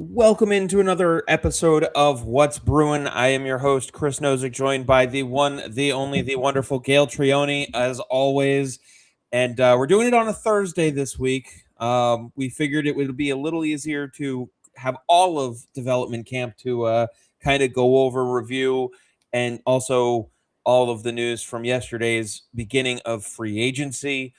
Welcome into another episode of What's Bruin. I am your host, Chris Nozick, joined by the one, the only, the wonderful Gayle Trioni, as always. And we're doing it on a Thursday this week. We figured it would be a little easier to have all of development camp to kind of go over, review, and also all of the news from yesterday's beginning of free agency.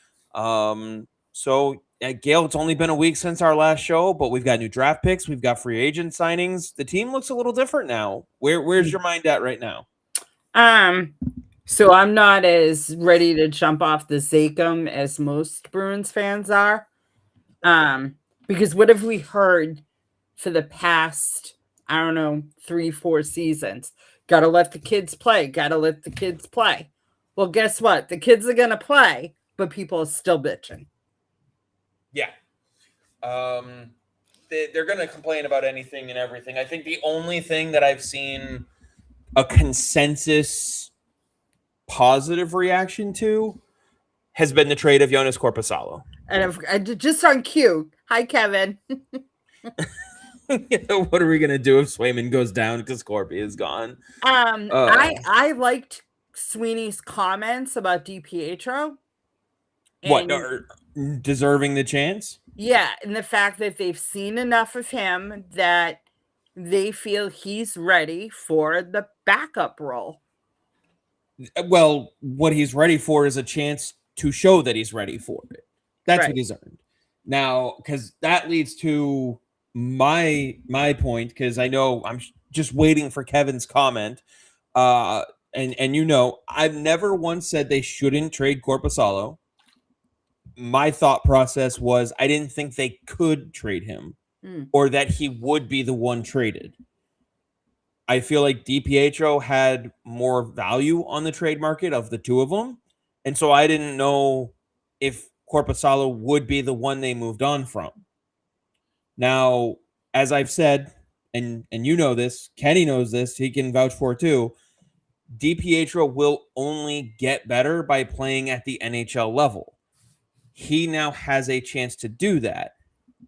Gayle, it's only been a week since our last show, but we've got new draft picks. We've got free agent signings. The team looks a little different now. Where's your mind at right now? So I'm not as ready to jump off the Zakem as most Bruins fans are. Because what have we heard for the past, 3-4 seasons? Gotta let the kids play. Gotta let the kids play. Well, guess what? The kids are gonna play, but people are still bitching. Yeah. They're going to complain about anything and everything. I think the only thing that I've seen a consensus positive reaction to has been the trade of Joonas Korpisalo. And just on cue. Hi, Kevin. What are we going to do if Swayman goes down because Corpy is gone? I liked Sweeney's comments about DiPietro. What, deserving the chance? Yeah, and the fact that they've seen enough of him that they feel he's ready for the backup role. Well, what he's ready for is a chance to show that he's ready for it. That's right. What he's earned. Now, because that leads to my point, because I know I'm just waiting for Kevin's comment. And I've never once said they shouldn't trade Korpisalo. My thought process was I didn't think they could trade him or that he would be the one traded. I feel like DiPietro had more value on the trade market of the two of them. And so I didn't know if Korpisalo would be the one they moved on from. Now, as I've said, and you know this, Kenny knows this, he can vouch for it too, DiPietro will only get better by playing at the NHL level. He now has a chance to do that.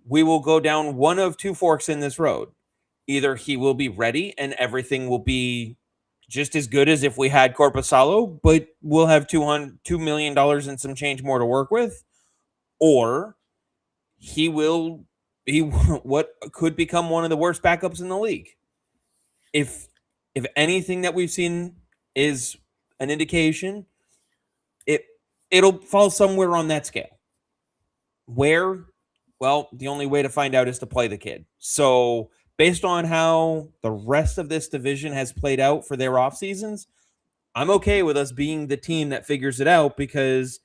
We will go down one of two forks in this road. Either he will be ready and everything will be just as good as if we had Korpisalo, but we'll have $2 million and some change more to work with. Or he will be what could become one of the worst backups in the league. If anything that we've seen is an indication, it'll fall somewhere on that scale. Where? Well, the only way to find out is to play the kid. So based on how the rest of this division has played out for their off seasons, I'm okay with us being the team that figures it out, because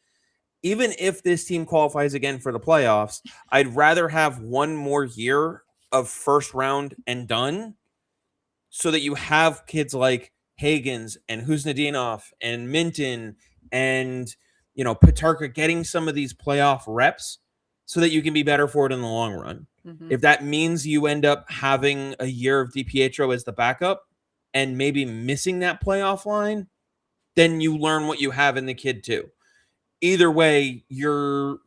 even if this team qualifies again for the playoffs, I'd rather have one more year of first round and done so that you have kids like Hagens and Huznadinov and Minton and, Petarka getting some of these playoff reps so that you can be better for it in the long run. Mm-hmm. If that means you end up having a year of DiPietro as the backup and maybe missing that playoff line, then you learn what you have in the kid too. Either way, you're,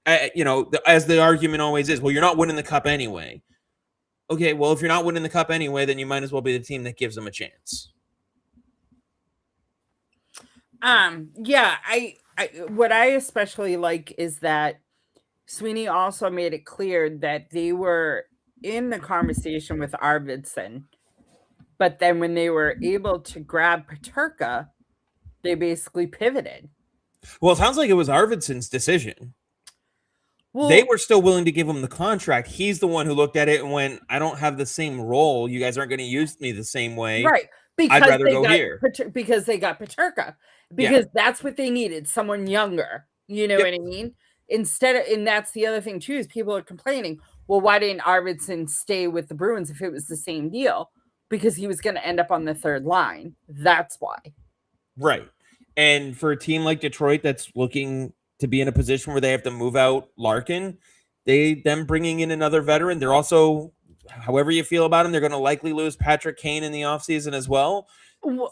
as the argument always is, well, you're not winning the cup anyway. Okay, well, if you're not winning the cup anyway, then you might as well be the team that gives them a chance. What I especially like is that Sweeney also made it clear that they were in the conversation with Arvidsson, but then when they were able to grab Peterka, they basically pivoted. Well, it sounds like it was Arvidsson's decision. Well, they were still willing to give him the contract. He's the one who looked at it and went, I don't have the same role. You guys aren't going to use me the same way. Right. Because I'd rather go here. Because they got Peterka. Because that's what they needed, someone younger. You know what I mean? And that's the other thing too, is people are complaining, well, why didn't Arvidsson stay with the Bruins if it was the same deal? Because he was going to end up on the third line. That's why. Right. And for a team like Detroit that's looking to be in a position where they have to move out Larkin, them bringing in another veteran, they're also, however you feel about them, they're going to likely lose Patrick Kane in the offseason as well.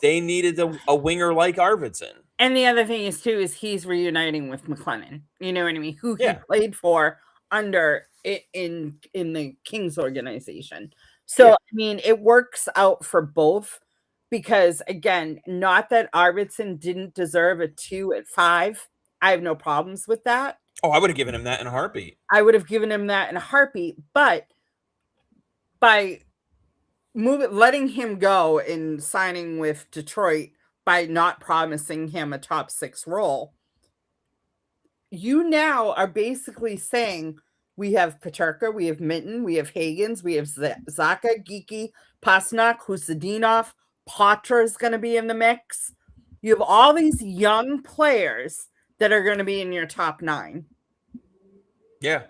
They needed a winger like Arvidsson. And the other thing is, too, is he's reuniting with McLennan. You know what I mean? Who he played for under in the Kings organization. So I mean, it works out for both because again, not that Arvidsson didn't deserve a 2 at 5. I have no problems with that. Oh, I would have given him that in a heartbeat. I would have given him that in a heartbeat, but by letting him go and signing with Detroit by not promising him a top 6 role, you now are basically saying we have Peterka, we have Minton, we have Hagens, we have Zaka, Geeky, Pasnak, Husadinov, Patra is going to be in the mix. You have all these young players that are going to be in your top 9. Yeah.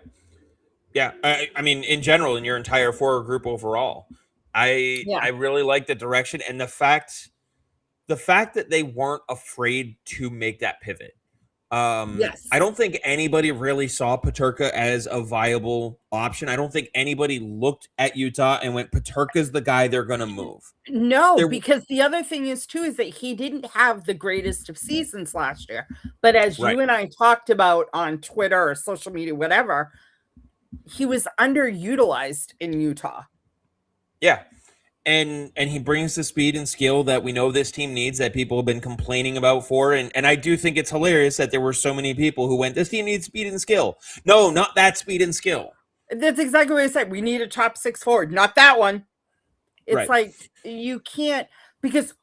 Yeah. I mean, in general, in your entire forward group overall, I really like the direction and the fact that they weren't afraid to make that pivot. Yes. I don't think anybody really saw Peterka as a viable option. I don't think anybody looked at Utah and went, Peterka's the guy they're going to move. No, because the other thing is, too, is that he didn't have the greatest of seasons last year. But as you and I talked about on Twitter or social media, whatever, he was underutilized in Utah. Yeah. And he brings the speed and skill that we know this team needs, that people have been complaining about for. And I do think it's hilarious that there were so many people who went, this team needs speed and skill. No, not that speed and skill. That's exactly what I said. We need a top 6 forward, not that one. It's like you can't, because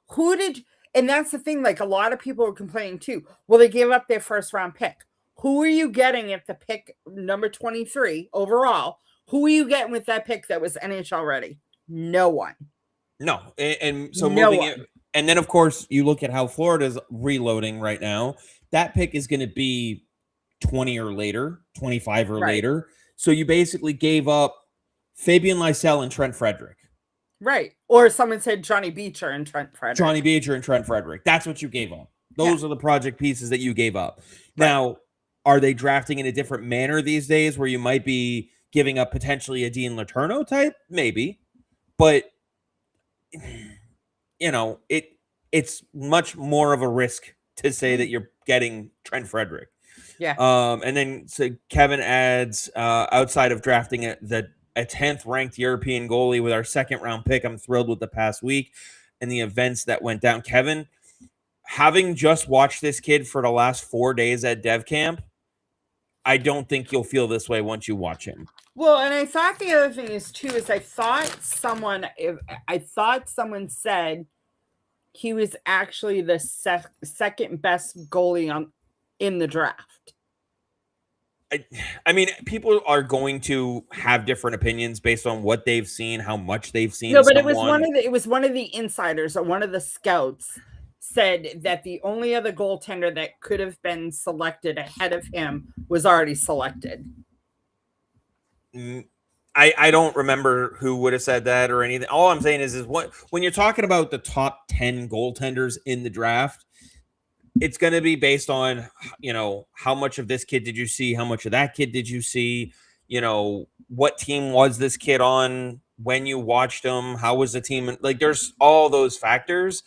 and that's the thing, like a lot of people are complaining too. Well, they gave up their first round pick. Who are you getting at the pick number 23 overall? Who are you getting with that pick that was NHL ready? No one. No. And so moving it, and then of course you look at how Florida's reloading right now. That pick is going to be 20 or later, 25 or later. So you basically gave up Fabian Lysell and Trent Frederick. Right. Or someone said Johnny Beecher and Trent Frederick. Johnny Beecher and Trent Frederick. That's what you gave up. Those are the project pieces that you gave up. Now, are they drafting in a different manner these days where you might be giving up potentially a Dean Letourneau type? Maybe. But, you know, it's much more of a risk to say that you're getting Trent Frederick. Yeah. And then so Kevin adds, outside of drafting a 10th ranked European goalie with our 2nd round pick, I'm thrilled with the past week and the events that went down. Kevin, having just watched this kid for the last 4 days at Dev Camp, I don't think you'll feel this way once you watch him. Well, and I thought the other thing is too, is I thought someone said he was actually the second best goalie in the draft. I mean, people are going to have different opinions based on what they've seen, how much they've seen. No, but it was one of the insiders or one of the scouts said that the only other goaltender that could have been selected ahead of him was already selected. I don't remember who would have said that or anything. All I'm saying is when you're talking about the top 10 goaltenders in the draft, it's going to be based on, you know, how much of this kid did you see? How much of that kid did you see? You know, what team was this kid on when you watched him? How was the team? Like, there's all those factors,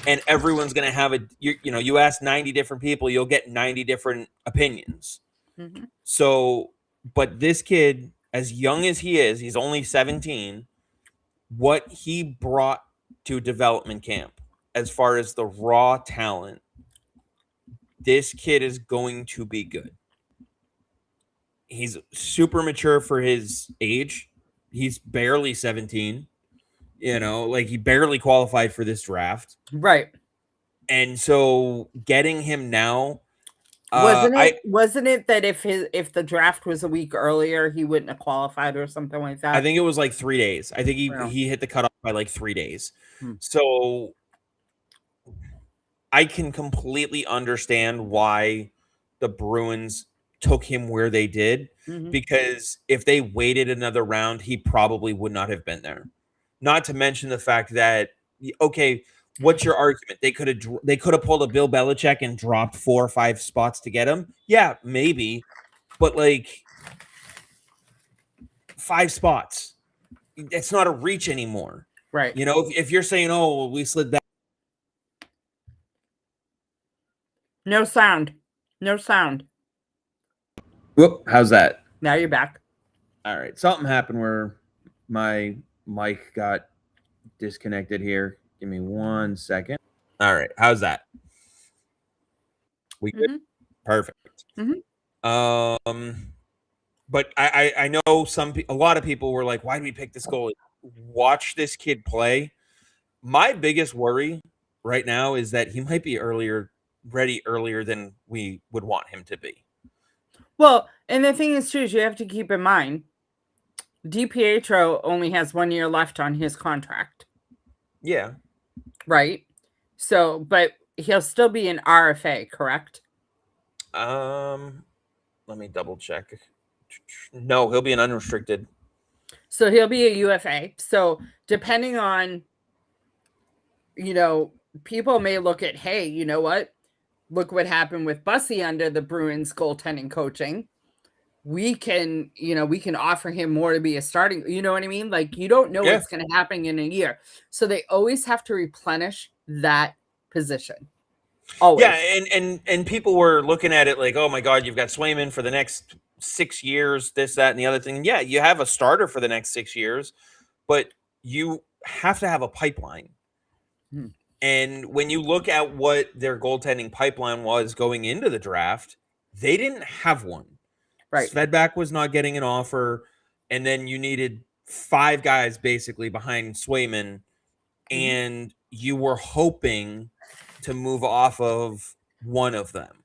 and everyone's going to have you ask 90 different people, you'll get 90 different opinions. Mm-hmm. So, but this kid, as young as he is, he's only 17, what he brought to development camp as far as the raw talent, this kid is going to be good. He's super mature for his age. He's barely 17. You know, like he barely qualified for this draft. Right. And so getting him now, wasn't it that if the draft was a week earlier, he wouldn't have qualified or something like that? I think it was like 3 days. I think he hit the cutoff by like 3 days. So I can completely understand why the Bruins took him where they did, because if they waited another round, he probably would not have been there. Not to mention the fact that, okay, what's your argument? They could have pulled a Bill Belichick and dropped 4 or 5 spots to get him. Yeah, maybe, but like 5 spots, it's not a reach anymore, right? You know, if you're saying, oh, we slid back. No sound. Whoop, how's that? Now you're back. All right. Something happened where my mic got disconnected here. Give me 1 second. All right. How's that? We good? Mm-hmm. Perfect. Mm-hmm. But I know a lot of people were like, why did we pick this goalie? Watch this kid play. My biggest worry right now is that he might be ready earlier than we would want him to be. Well, and the thing is, too, is you have to keep in mind, DiPietro only has 1 year left on his contract. Yeah. Right? So, but he'll still be an RFA, correct? Let me double check. No, he'll be an unrestricted. So he'll be a UFA. So depending on, people may look at, hey, you know what? Look what happened with Bussy under the Bruins goaltending coaching. We can offer him more to be a starting, you know what I mean? Like, you don't know what's going to happen in a year. So they always have to replenish that position. Always. Yeah, and people were looking at it like, oh my God, you've got Swayman for the next 6 years, this, that, and the other thing. And yeah, you have a starter for the next 6 years, but you have to have a pipeline. And when you look at what their goaltending pipeline was going into the draft, they didn't have one. Right. Svedback was not getting an offer, and then you needed 5 guys basically behind Swayman, and you were hoping to move off of one of them.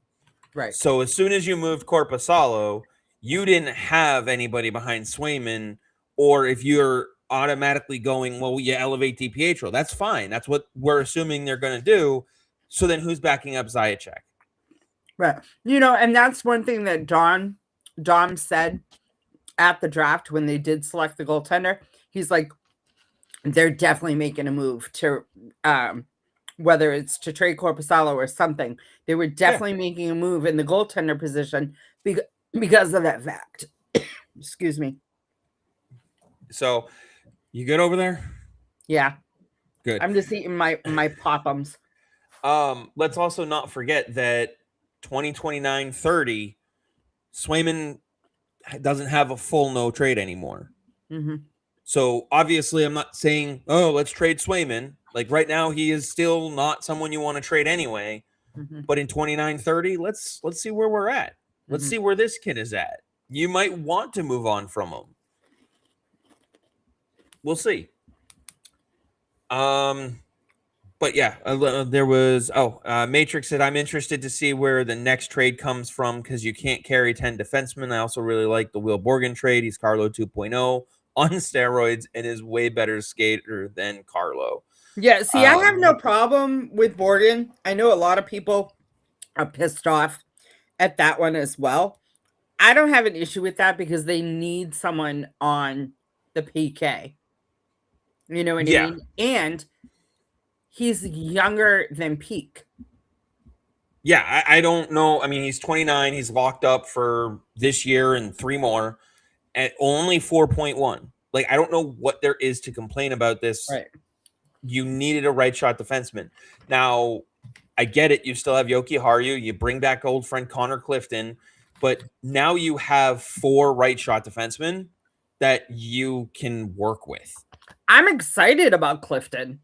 Right. So as soon as you moved Korpisalo, you didn't have anybody behind Swayman, or if you're automatically going, well, you elevate DiPietro. That's fine. That's what we're assuming they're going to do. So then who's backing up Zajac? Right. And that's one thing that Dom said at the draft when they did select the goaltender. He's like, they're definitely making a move to, whether it's to trade Korpisalo or something. They were definitely making a move in the goaltender position because of that fact. Excuse me. So you good over there? Yeah. Good. I'm just eating my Pop'ems. Let's also not forget that 2029-30, Swayman doesn't have a full no trade anymore. Mm-hmm. So obviously I'm not saying, oh, let's trade Swayman. Like right now, he is still not someone you want to trade anyway. Mm-hmm. But in 29-30, let's see where we're at. Let's see where this kid is at. You might want to move on from him. We'll see. But yeah, there was Matrix said, I'm interested to see where the next trade comes from because you can't carry 10 defensemen. I also really like the Will Borgen trade. He's Carlo 2.0 on steroids and is way better skater than Carlo. Yeah, see, I have no problem with Borgen. I know a lot of people are pissed off at that one as well. I don't have an issue with that because they need someone on the PK. You know what I mean? And he's younger than Peak. Yeah, I don't know. I mean, he's 29. He's locked up for this year and 3 more at only 4.1. Like, I don't know what there is to complain about this. Right. You needed a right shot defenseman. Now, I get it. You still have Yoki Haru. You bring back old friend Connor Clifton. But now you have 4 right shot defensemen that you can work with. I'm excited about Clifton.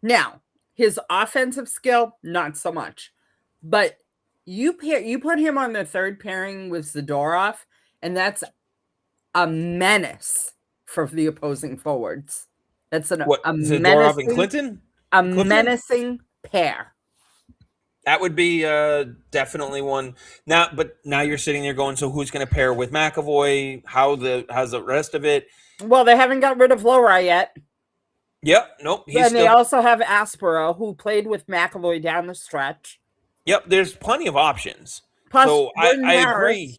Now, his offensive skill, not so much. But you put him on the third pairing with Zadorov, and that's a menace for the opposing forwards. That's a Zadorov and Clinton? Menacing pair. That would be definitely one. But now you're sitting there going, so who's going to pair with McAvoy? How's the rest of it? Well, they haven't got rid of Lowry yet. Yep. Nope. They also have Aspero, who played with McAvoy down the stretch. Yep. There's plenty of options. Plus, so I agree.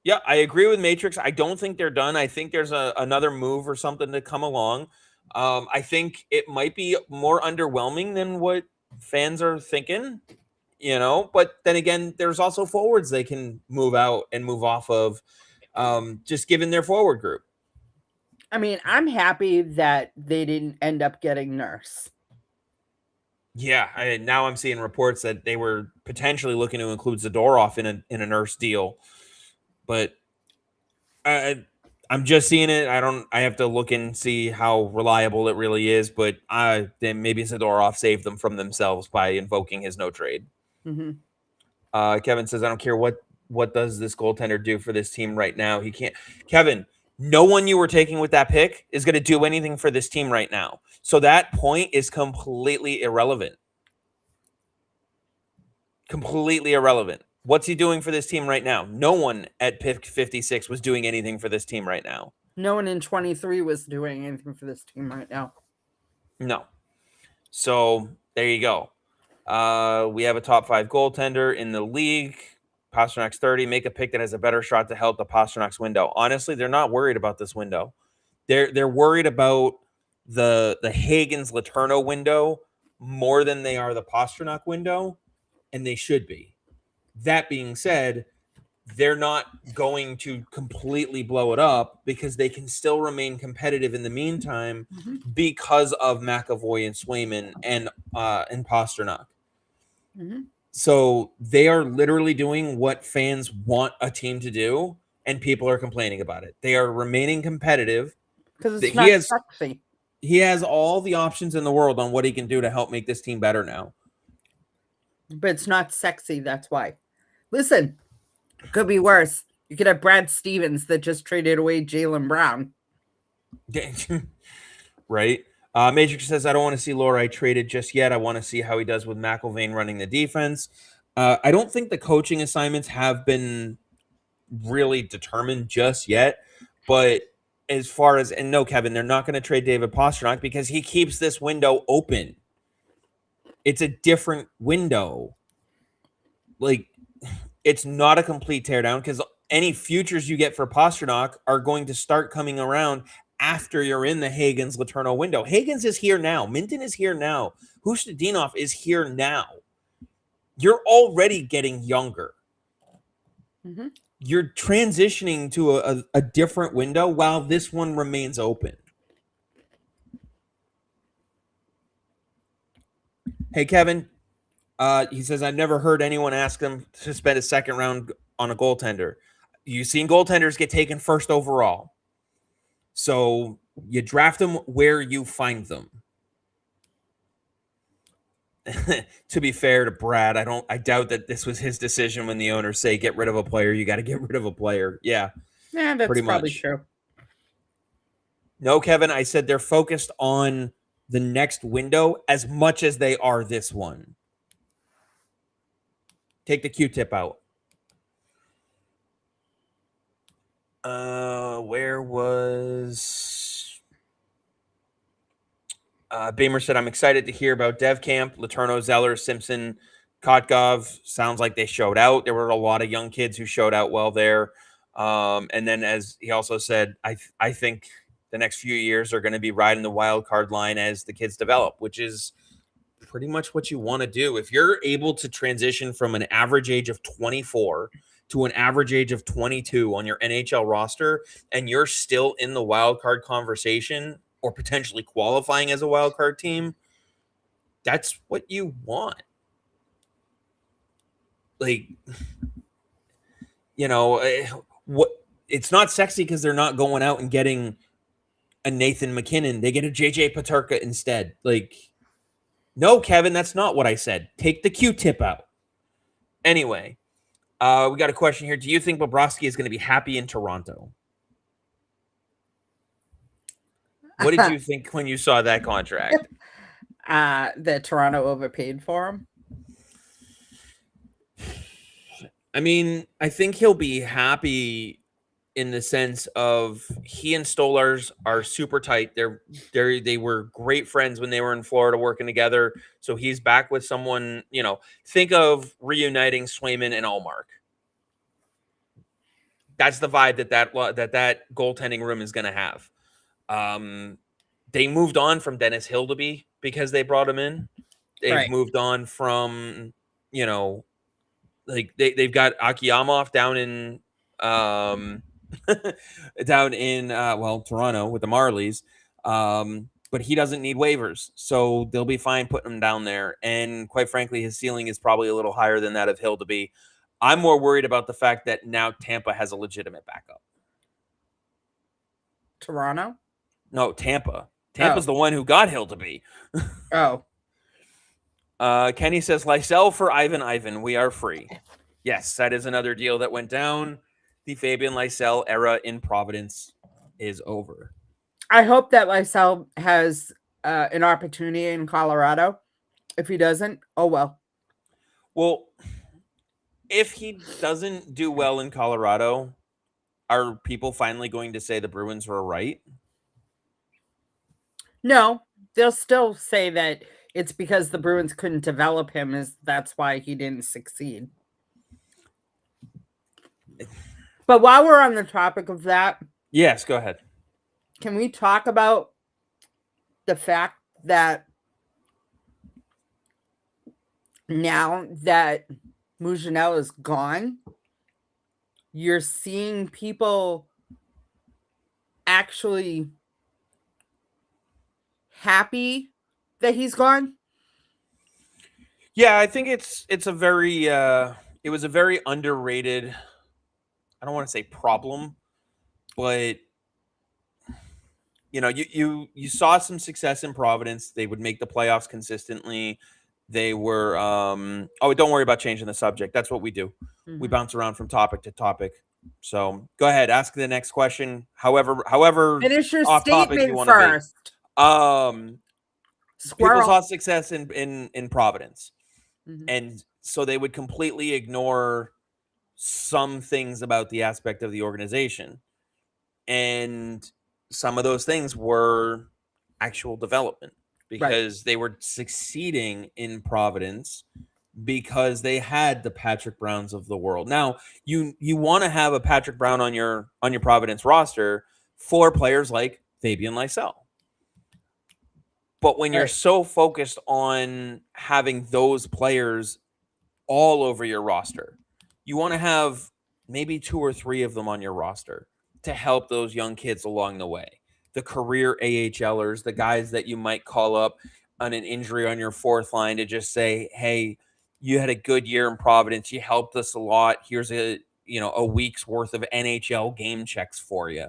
Yeah, I agree with Matrix. I don't think they're done. I think there's another move or something to come along. I think it might be more underwhelming than what fans are thinking, but then again, there's also forwards they can move out and move off of, just given their forward group. I mean, I'm happy that they didn't end up getting Nurse. Yeah, now I'm seeing reports that they were potentially looking to include Zadorov in a Nurse deal, but I I'm just seeing it. I have to look and see how reliable it really is, but then maybe Zadorov saved them from themselves by invoking his no trade. Mm-hmm. Kevin says, I don't care what does this goaltender do for this team right now. He can't. Kevin, no one you were taking with that pick is going to do anything for this team right now. So that point is completely irrelevant. Completely irrelevant. What's he doing for this team right now? No one at pick 56 was doing anything for this team right now. No one in 23 was doing anything for this team right now. No. So there you go. We have a top 5 goaltender in the league. Pasternak's 30. Make a pick that has a better shot to help the Pasternak's window. Honestly, they're not worried about this window. They're worried about the Hagens Letourneau window more than they are the Pastrnak window, and they should be. That being said, they're not going to completely blow it up because they can still remain competitive in the meantime because of McAvoy and Swayman and Pastrnak. Mm-hmm. So they are literally doing what fans want a team to do, and people are complaining about it. They are remaining competitive because it's not sexy. He has all the options in the world on what he can do to help make this team better now. But it's not sexy. That's why. Listen, could be worse. You could have Brad Stevens that just traded away Jaylen Brown. Right. Matrix says, I don't want to see Lohrei traded just yet. I want to see how he does with McIlvain running the defense. I don't think the coaching assignments have been really determined just yet. But as far as, and no, Kevin, they're not going to trade David Pastrnak because he keeps this window open. It's a different window. Like, it's not a complete teardown because any futures you get for Pastrnak are going to start coming around after you're in the Hagens Letourneau window. Hagens is here now. Minton is here now. Hustadinov is here now. You're already getting younger. Mm-hmm. You're transitioning to a different window while this one remains open. Hey, Kevin. He says, I've never heard anyone ask them to spend a second round on a goaltender. You've seen goaltenders get taken first overall. So you draft them where you find them. To be fair to Brad, I doubt that this was his decision when the owners say get rid of a player, you got to get rid of a player. Yeah. Yeah, that's probably true. No, Kevin, I said they're focused on the next window as much as they are this one. Take the Q-tip out. Where was... Beamer said, I'm excited to hear about Dev Camp, Letourneau, Zeller, Simpson, Kotkov. Sounds like they showed out. There were a lot of young kids who showed out well there. And then as he also said, I think the next few years are going to be riding the wild card line as the kids develop, which is pretty much what you want to do. If you're able to transition from an average age of 24 to an average age of 22 on your NHL roster, and you're still in the wild card conversation or potentially qualifying as a wild card team, that's what you want. Like, you know, what? It's not sexy because they're not going out and getting a Nathan McKinnon. They get a JJ Peterka instead. Like, no, Kevin, that's not what I said. Take the Q-tip out. Anyway, we got a question here. Do you think Bobrovsky is going to be happy in Toronto? What did you think when you saw that contract? That Toronto overpaid for him. I mean, I think he'll be happy in the sense of he and Stolarz are super tight. They were great friends when they were in Florida working together. So he's back with someone, you know, think of reuniting Swayman and Allmark. That's the vibe that goaltending room is going to have. They moved on from Dennis Hildeby because they brought him in. They've moved on from, you know, like they've got Akiyamov down in Toronto with the Marlies. But he doesn't need waivers, so they'll be fine putting him down there. And quite frankly, his ceiling is probably a little higher than that of Hildeby. I'm more worried about the fact that now Tampa has a legitimate backup. Toronto? No, Tampa. Tampa's the one who got Hill to be. Oh. Kenny says, Lysell for Ivan. We are free. Yes, that is another deal that went down. The Fabian Lysell era in Providence is over. I hope that Lysell has an opportunity in Colorado. If he doesn't, oh well. Well, if he doesn't do well in Colorado, are people finally going to say the Bruins were right? No, they'll still say that it's because the Bruins couldn't develop him. That's why he didn't succeed. But while we're on the topic of that, yes, go ahead. Can we talk about the fact that now that Mougenel is gone, you're seeing people actually happy that he's gone? Yeah, I think it's a very it was a very underrated, I don't want to say problem, but you know, you saw some success in Providence. They would make the playoffs consistently. They were oh, don't worry about changing the subject. That's what we do. Mm-hmm. We bounce around from topic to topic. So go ahead, ask the next question. However finish your off statement you first. People saw success in Providence. Mm-hmm. And so they would completely ignore some things about the aspect of the organization. And some of those things were actual development because they were succeeding in Providence because they had the Patrick Browns of the world. Now, you want to have a Patrick Brown on your Providence roster for players like Fabian Lysell. But when you're so focused on having those players all over your roster, you want to have maybe 2 or 3 of them on your roster to help those young kids along the way. The career AHLers, the guys that you might call up on an injury on your fourth line to just say, hey, you had a good year in Providence. You helped us a lot. Here's a week's worth of NHL game checks for you.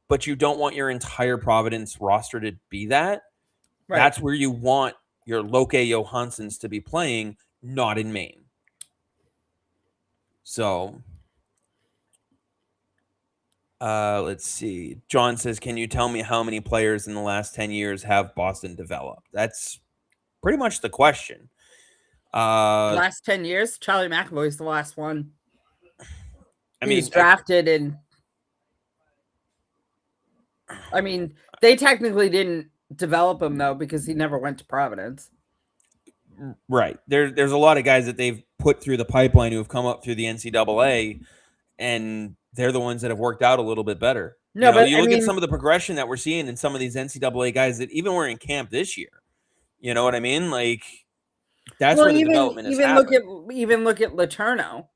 But you don't want your entire Providence roster to be that. Right. That's where you want your Loke Johanssons to be playing, not in Maine. So, let's see. John says, can you tell me how many players in the last 10 years have Boston developed? That's pretty much the question. Last 10 years? Charlie McAvoy's the last one. He was drafted and they technically didn't develop him though because he never went to Providence. Right. There's a lot of guys that they've put through the pipeline who have come up through the NCAA, and they're the ones that have worked out a little bit better. No, but you look at some of the progression that we're seeing in some of these NCAA guys that even were in camp this year. You know what I mean? Like that's where the development is happening. Even look at Letourneau.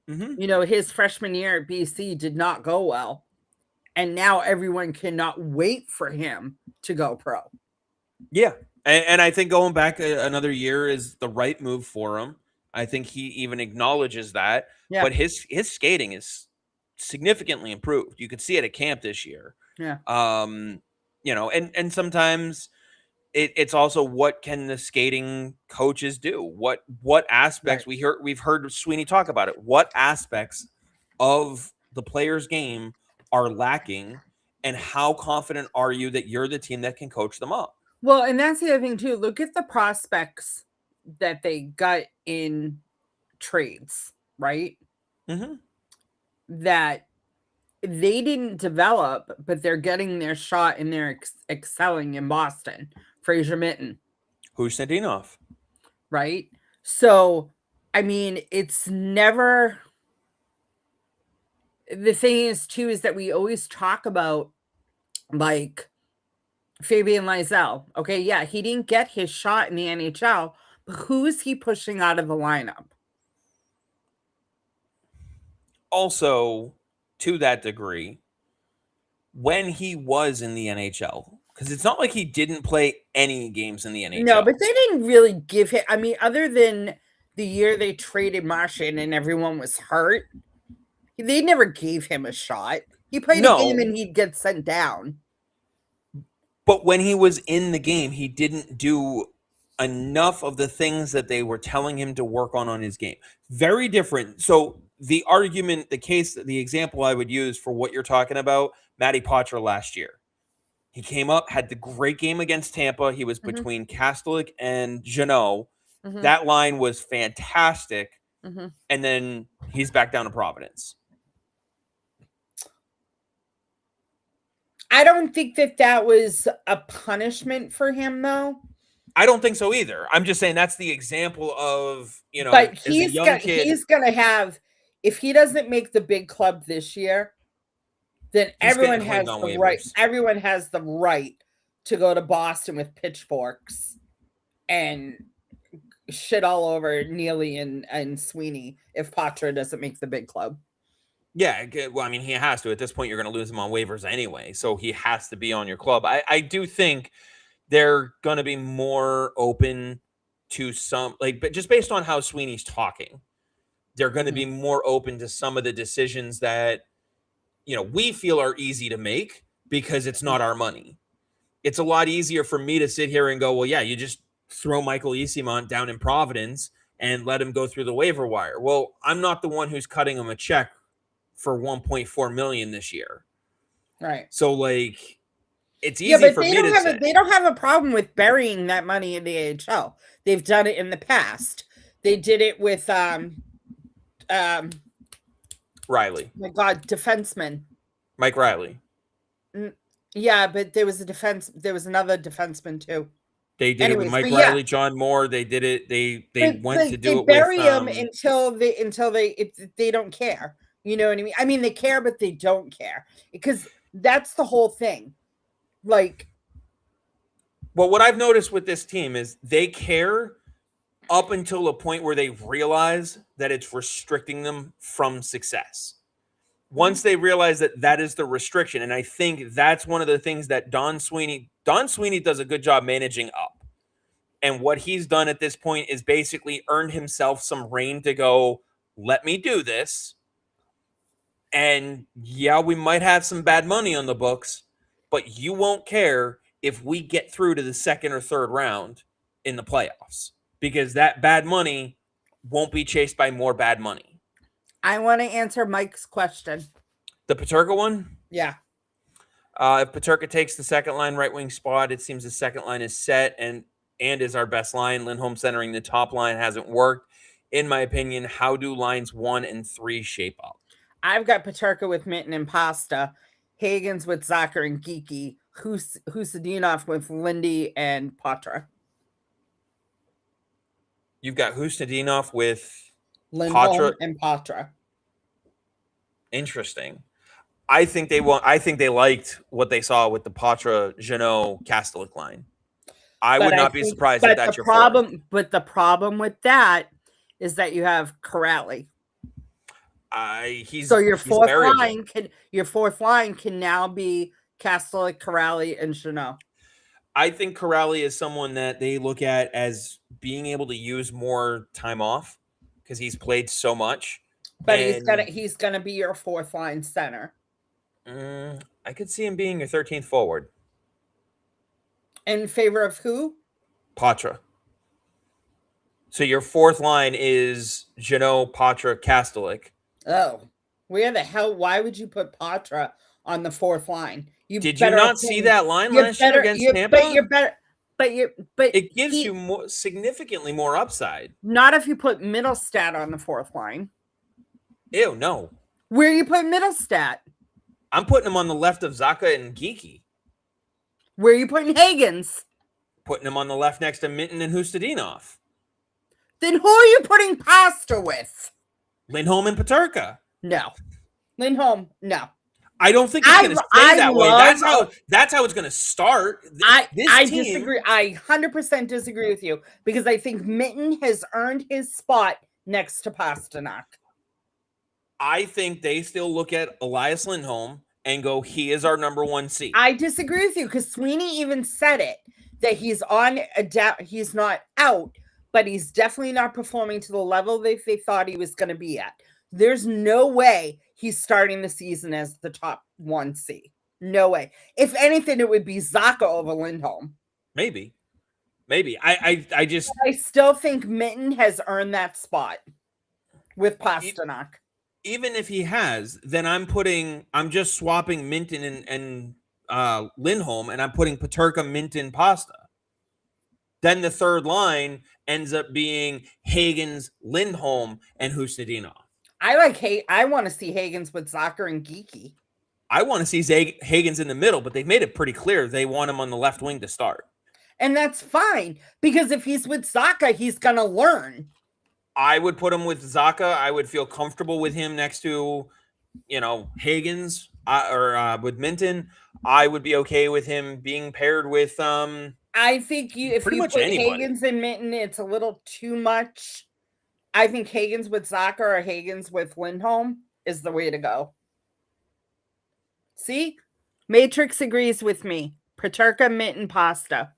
Mm-hmm. His freshman year at BC did not go well. And now everyone cannot wait for him to go pro. Yeah. And I think going back another year is the right move for him. I think he even acknowledges that. Yeah. But his skating is significantly improved. You could see it at camp this year. Yeah. And sometimes it's also what can the skating coaches do? What aspects we've heard Sweeney talk about it. What aspects of the player's game are lacking, and how confident are you that you're the team that can coach them up? Well, and that's the other thing too. Look at the prospects that they got in trades, right? Mm-hmm. That they didn't develop, but they're getting their shot and they're excelling in Boston. Fraser Mitten. Husseldinov. Right? So, it's never... The thing is, too, is that we always talk about, like, Fabian Lysell. Okay, yeah, he didn't get his shot in the NHL, but who is he pushing out of the lineup? Also, to that degree, when he was in the NHL, because it's not like he didn't play any games in the NHL. No, but they didn't really give him... other than the year they traded Marchand and everyone was hurt, they never gave him a shot. He played a game and he'd get sent down. But when he was in the game, he didn't do enough of the things that they were telling him to work on his game. Very different. So the argument, the case, the example I would use for what you're talking about, Matty Poitras last year. He came up, had the great game against Tampa. He was between Kastelik and Jeannot. That line was fantastic. And then he's back down to Providence. I don't think that was a punishment for him, though. I don't think so either. I'm just saying that's the example of, But he's going to have, if he doesn't make the big club this year, then everyone has the right. Everyone has the right to go to Boston with pitchforks and shit all over Neely and Sweeney if Poitras doesn't make the big club. Yeah, well, I mean, he has to. At this point, you're going to lose him on waivers anyway, so he has to be on your club. I do think they're going to be more open to some, but just based on how Sweeney's talking, they're going to be more open to some of the decisions that, we feel are easy to make because it's not our money. It's a lot easier for me to sit here and go, well, yeah, you just throw Michael Eyssimont down in Providence and let him go through the waiver wire. Well, I'm not the one who's cutting him a check for $1.4 million this year. Right. So it's easy for me to say. They don't have a problem with burying that money in the AHL. They've done it in the past. They did it with Riley. My God, defenseman. Mike Riley. Yeah, but there was another defenseman too. They did it with Mike Riley, John Moore. They did it. They went to do it with bury them until they don't care. You know what I mean? I mean, they care, but they don't care because that's the whole thing. Well, what I've noticed with this team is they care up until a point where they realize that it's restricting them from success. Once they realize that is the restriction, and I think that's one of the things that Don Sweeney does a good job managing up. And what he's done at this point is basically earned himself some reign to go, let me do this. And yeah, we might have some bad money on the books, but you won't care if we get through to the second or third round in the playoffs because that bad money won't be chased by more bad money. I want to answer Mike's question. The Peterka one? Yeah. If Peterka takes the second line right wing spot, it seems the second line is set and is our best line. Lindholm centering the top line hasn't worked. In my opinion, how do lines 1 and 3 shape up? I've got Peterka with Mitten and Pasta, Hagens with Zucker and Geeky, Hustadinov with Lindy and Poitras. You've got Hustadinov with Lindholm and Poitras. Interesting. I think they liked what they saw with the Poitras, Jeannot, Kastelik line. I would not be surprised if that's your problem. But the problem with that is that you have Corrali. So your fourth line can now be Kastelik, Corrali, and Jeannot. I think Corrali is someone that they look at as being able to use more time off because he's played so much. But he's gonna be your fourth line center. I could see him being your 13th forward. In favor of who? Poitras. So your fourth line is Jeannot, Poitras, Kastelik. Oh, where the hell? Why would you put Poitras on the fourth line? Did you not see that line last year against Tampa? But it gives you significantly more upside. Not if you put Middlestat on the fourth line. Ew, no. Where are you putting Middlestat? I'm putting him on the left of Zaka and Geeky. Where are you putting Hagens? Putting him on the left next to Minton and Hustadinov. Then who are you putting Pasta with? Lindholm and Peterka. No. Lindholm, no. I don't think it's going to stay that way. That's how it's going to start. I disagree. I 100% disagree with you because I think Minton has earned his spot next to Pasternak. I think they still look at Elias Lindholm and go, he is our number one seed. I disagree with you because Sweeney even said it, that he's he's not out, but he's definitely not performing to the level they thought he was going to be at. There's no way he's starting the season as the top 1C. No way. If anything, it would be Zacha over Lindholm. Maybe. I still think Minten has earned that spot with Pasternak. Even if he has, then I'm just swapping Minten and Lindholm, and I'm putting Peterka, Minten, Pasta. Then the third line ends up being Hagens, Lindholm, and Husnudinov. I want to see Hagens with Zacha and Geeky. I want to see Hagens in the middle, but they've made it pretty clear they want him on the left wing to start. And that's fine, because if he's with Zacha, he's going to learn. I would put him with Zacha. I would feel comfortable with him next to, Hagens or with Minten. I would be okay with him being paired with. I think if you put Hagens and Minten, it's a little too much. I think Hagens with Zacha or Hagens with Lindholm is the way to go. See? Matrix agrees with me. Peterka, Minten, Pasta.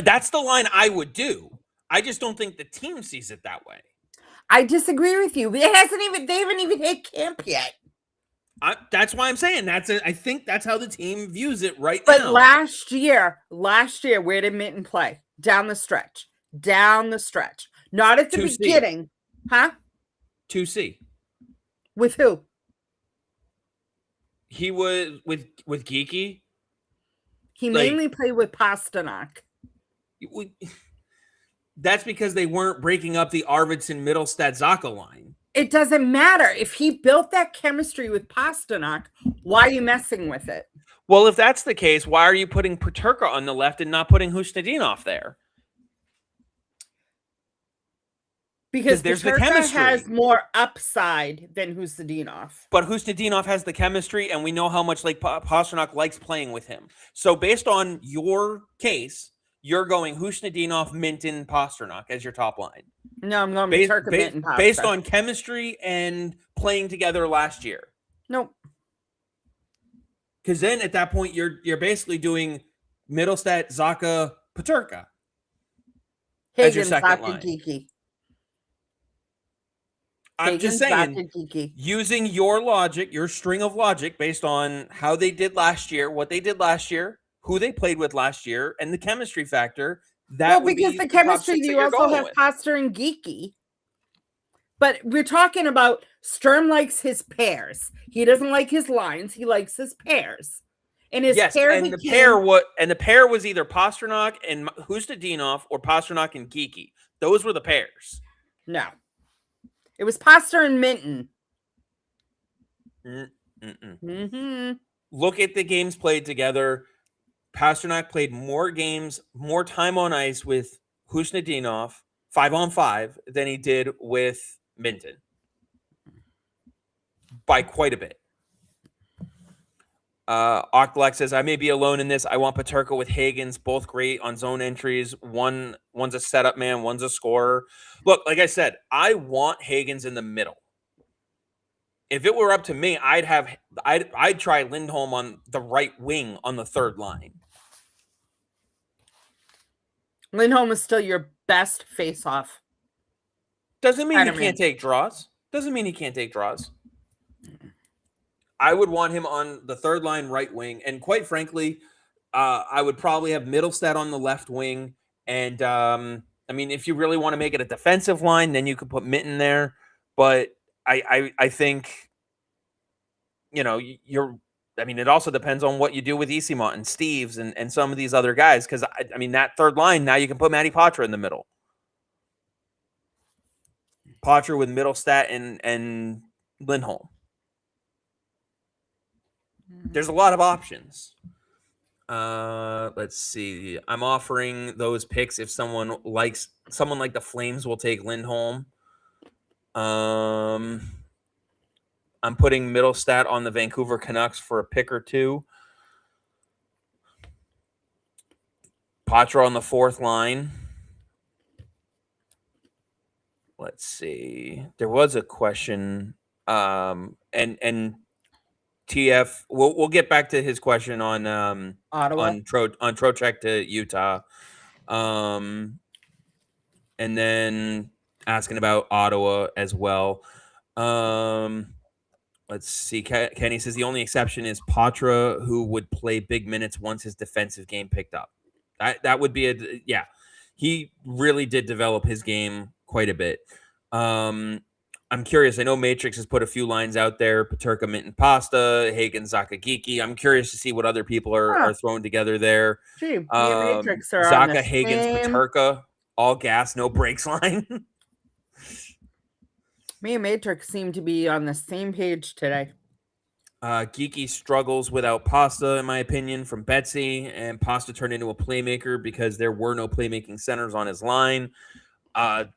That's the line I would do. I just don't think the team sees it that way. I disagree with you. They haven't even hit camp yet. That's why I'm saying I think that's how the team views it now. But last year, where did Minten play? Down the stretch. Not at the 2C. beginning. Huh? 2C. With who? He was with Geeky. He mainly played with Pasternak. That's because they weren't breaking up the Arvidsson, Middlestat, Zacha line. It doesn't matter. If he built that chemistry with Pasternak, why are you messing with it? Well, if that's the case, why are you putting Peterka on the left and not putting Husnudinov there? Because there's the chemistry. Has more upside than Husnudinov. But Husnudinov has the chemistry, and we know how much Pasternak likes playing with him. So based on your case, you're going Husnudinov, Minten, Pasternak as your top line. No, I'm going Peterka, Minten, Pasta. Based on chemistry and playing together last year. Nope. Because then at that point, you're basically doing Middlestat, Zacha, Peterka as your second line. Geeky. I'm just saying, using your logic, your string of logic based on how they did last year, what they did last year, who they played with last year, and the chemistry factor. Because the chemistry, you also have Pasta and Geeky. But we're talking about Sturm likes his pairs. He doesn't like his lines. He likes his pairs. And his pair and the pair was either Pasternak and Husnudinov or Pasternak and Geeky. Those were the pairs. No. It was Pasta and Minten. Mm-hmm. Look at the games played together. Pasternak played more games, more time on ice with Husnudinov, 5-on-5, than he did with Minten. By quite a bit. Octalek says, I may be alone in this. I want Peterka with Hagens, both great on zone entries. One's a setup man, one's a scorer. Look, like I said, I want Hagens in the middle. If it were up to me, I'd try Lindholm on the right wing on the third line. Lindholm is still your best face-off. Doesn't mean he can't take draws. I would want him on the third line right wing. And quite frankly, I would probably have Middlestat on the left wing. And, if you really want to make it a defensive line, then you could put Minten there. But I think, it also depends on what you do with Esimont and Steves and some of these other guys. Because, that third line, now you can put Matty Poitras in the middle. Poitras with Middlestat and Lindholm. There's a lot of options. Let's see. I'm offering those picks if someone like the Flames will take Lindholm. I'm putting Middlestat on the Vancouver Canucks for a pick or two. Poitras on the fourth line. Let's see. There was a question, and TF. We'll get back to his question on Ottawa, on Trocheck to Utah, and then asking about Ottawa as well. Let's see. Kenny says the only exception is Patra, who would play big minutes once his defensive game picked up. That would be yeah. He really did develop his game quite a bit. I'm curious. I know Matrix has put a few lines out there: Paterka, Mint, and Pasta, Hagen, Zaka, Geeky. I'm curious to see what other people are throwing together there. Gee, me and Matrix are Zaka, on the Hagen's, same... Paterka, all gas, no brakes line. Me and Matrix seem to be on the same page today. Geeky struggles without Pasta, in my opinion, from Betsy, and Pasta turned into a playmaker because there were no playmaking centers on his line. The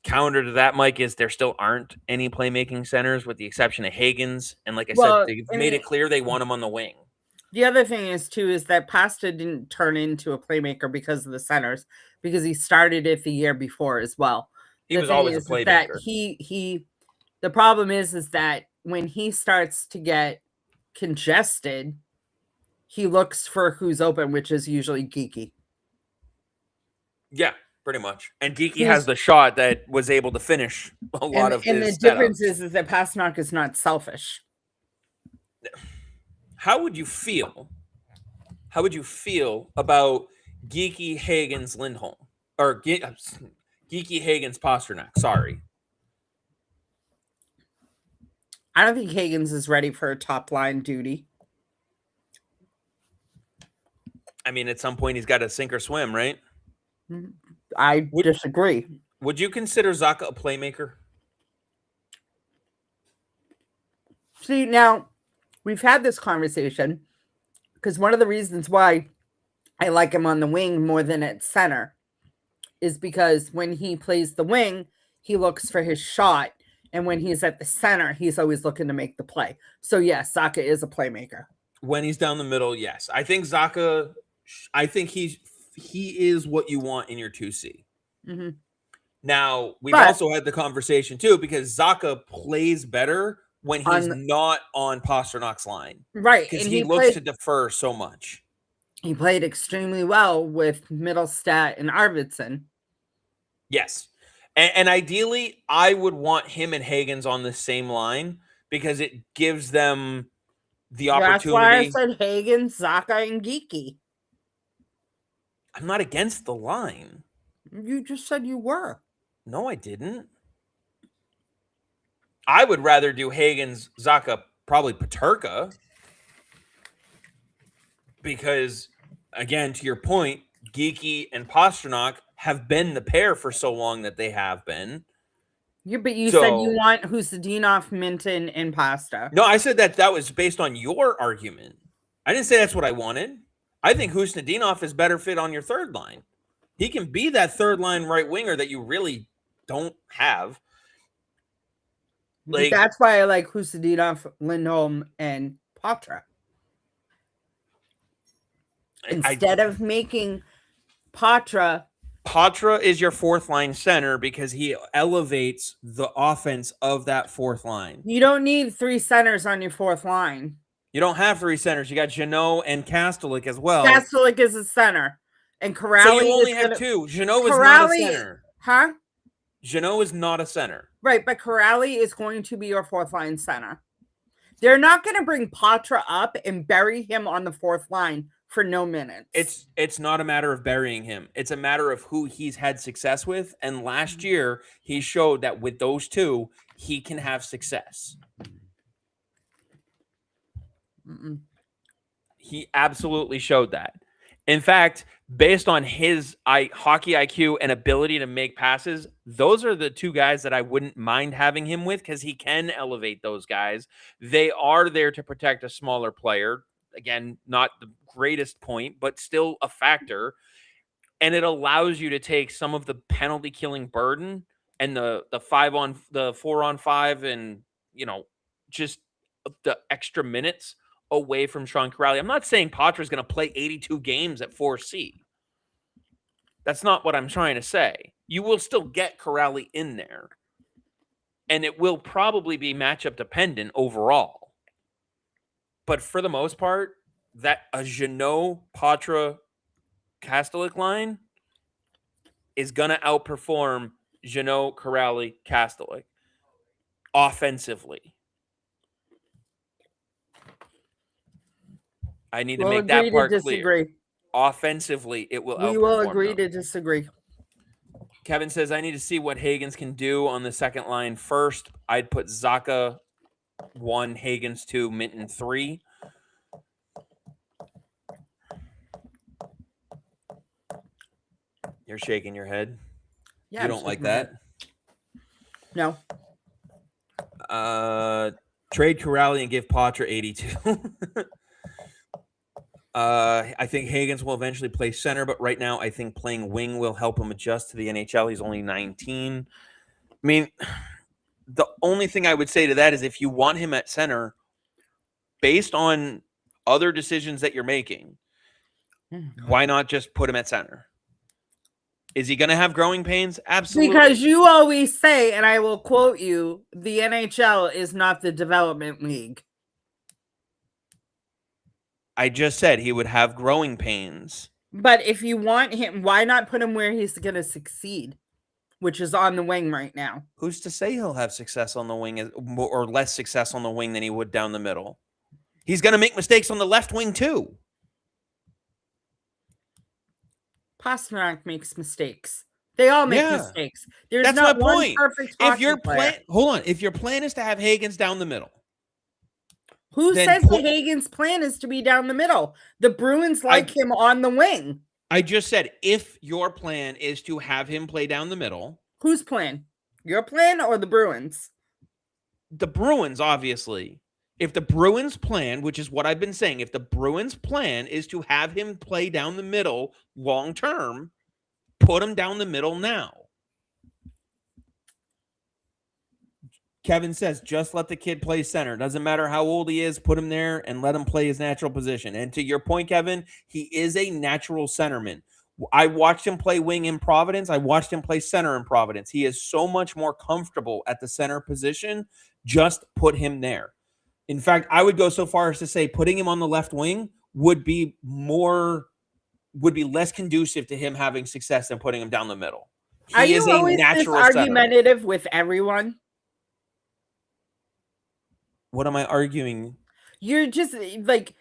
counter to that, Mike, is there still aren't any playmaking centers with the exception of Hagen's. And like I said, they've made it clear they want him on the wing. The other thing is, too, is that Pasta didn't turn into a playmaker because of the centers, because he started it the year before as well. He was always a playmaker. That the problem is that when he starts to get congested, he looks for who's open, which is usually Geeky. Yeah, pretty much. And Geeky has the shot that was able to finish a lot of his And the difference is that Pasternak is not selfish. How would you feel? How would you feel about Geeky Hagen's Lindholm? Or Geeky Hagen's Pasternak, sorry. I don't think Hagen's is ready for a top line duty. I mean, at some point he's got to sink or swim, right? I disagree. Would you consider Zaka a playmaker? See, now, we've had this conversation because one of the reasons why I like him on the wing more than at center is because when he plays the wing, he looks for his shot. And when he's at the center, he's always looking to make the play. So, yes, Zaka is a playmaker. When he's down the middle, yes. I think Zaka, he is what you want in your 2C. Mm-hmm. Now, we've also had the conversation, too, because Zaka plays better when he's not on Pasternak's line. Right. Because he looks to defer so much. He played extremely well with Middlestat and Arvidsson. Yes. And ideally, I would want him and Hagen's on the same line because it gives them the opportunity. That's why I said Hagen, Zaka, and Geeky. I'm not against the line. You just said you were. No, I didn't. I would rather do Hagen's, Zaka, probably Paterka. Because, again, to your point, Geeky and Pasternak have been the pair for so long that they have been. Yeah, but you said you want Husdinov, Minton, and Pasta. No, I said that was based on your argument. I didn't say that's what I wanted. I think Husdinov is better fit on your third line. He can be that third line right winger that you really don't have. Like, that's why I like Husdinov, Lindholm, and Patra. Instead of making Patra is your fourth line center because he elevates the offense of that fourth line. You don't need three centers on your fourth line. You don't have three centers. You got Jeannot and Kastelik as well. Kastelik is a center. And Corrali so you only have two. Jeannot is not a center. Huh? Jeannot is not a center. Right, but Corrali is going to be your fourth line center. They're not going to bring Patra up and bury him on the fourth line for no minutes. It's not a matter of burying him. It's a matter of who he's had success with. And last year, he showed that with those two, he can have success. He absolutely showed that. In fact, based on his hockey IQ and ability to make passes, those are the two guys that I wouldn't mind having him with because he can elevate those guys. They are there to protect a smaller player. Again, not the greatest point, but still a factor. And it allows you to take some of the penalty killing burden and the 4-on-5 and, just the extra minutes away from Sean Corrali. I'm not saying Patra is going to play 82 games at 4C. That's not what I'm trying to say. You will still get Corrali in there. And it will probably be matchup dependent overall. But for the most part, that a Jeannot, Patra, Kastelik line is going to outperform Jeannot, Corrali, Kastelik offensively. I need to make that part clear. Offensively, it will. We will agree to disagree. Kevin says, I need to see what Hagens can do on the second line first. I'd put Zacha 1, Hagens 2, Minton 3. You're shaking your head. Yeah, you don't like that? No. Trade Corrali and give Poitras 82. I think Hagens will eventually play center, but right now I think playing wing will help him adjust to the NHL. He's only 19. I mean, the only thing I would say to that is if you want him at center, based on other decisions that you're making, why not just put him at center? Is he going to have growing pains? Absolutely. Because you always say, and I will quote you, the NHL is not the development league. I just said he would have growing pains. But if you want him, why not put him where he's going to succeed, which is on the wing right now? Who's to say he'll have success on the wing or less success on the wing than he would down the middle? He's going to make mistakes on the left wing too. Pastrnak makes mistakes. They all make mistakes. There's That's not my one point. perfect If your player. if your plan is to have Hagens down the middle, who says the Hagens plan is to be down the middle? The Bruins like him on the wing. I just said if your plan is to have him play down the middle. Whose plan? Your plan or the Bruins? The Bruins, obviously. If the Bruins plan, which is what I've been saying, if the Bruins plan is to have him play down the middle long term, put him down the middle now. Kevin says, just let the kid play center. Doesn't matter how old he is, put him there and let him play his natural position. And to your point, Kevin, he is a natural centerman. I watched him play wing in Providence. I watched him play center in Providence. He is so much more comfortable at the center position. Just put him there. In fact, I would go so far as to say putting him on the left wing would be less conducive to him having success than putting him down the middle. Are you always this argumentative with everyone? What am I arguing? You're just like,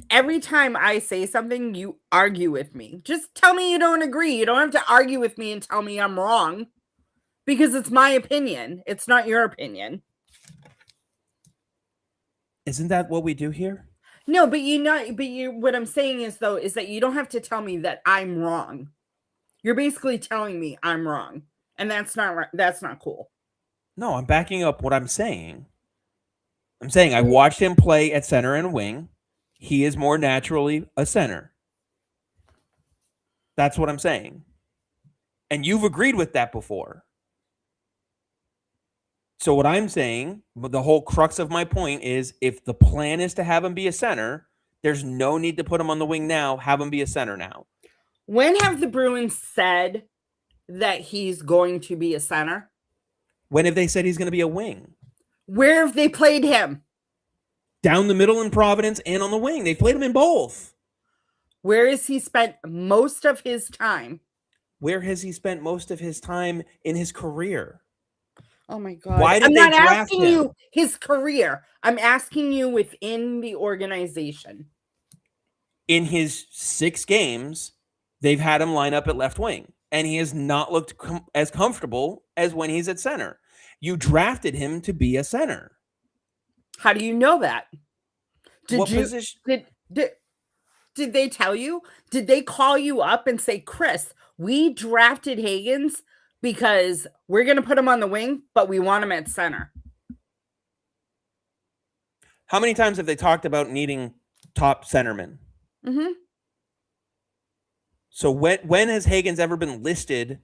every time I say something, you argue with me. Just tell me you don't agree. You don't have to argue with me and tell me I'm wrong, because it's my opinion. It's not your opinion. Isn't that what we do here? No, but what I'm saying is that you don't have to tell me that I'm wrong. You're basically telling me I'm wrong, and that's not cool. No, I'm backing up what I'm saying. I'm saying I watched him play at center and wing. He is more naturally a center. That's what I'm saying. And you've agreed with that before. So what I'm saying, the whole crux of my point is, if the plan is to have him be a center, there's no need to put him on the wing now. Have him be a center now. When have the Bruins said that he's going to be a center? When have they said he's going to be a wing? Where have they played him? Down the middle in Providence and on the wing. They played him in both. Where has he spent most of his time? Where has he spent most of his time in his career? Oh my God. Why did I'm they not draft asking him? you his career. I'm asking you within the organization. In his 6 games, they've had him line up at left wing, and he has not looked as comfortable as when he's at center. You drafted him to be a center. How do you know that? Position? Did they tell you? Did they call you up and say, Chris, we drafted Hagens because we're going to put him on the wing, but we want him at center? How many times have they talked about needing top centermen? Mm-hmm. So when has Hagens ever been listed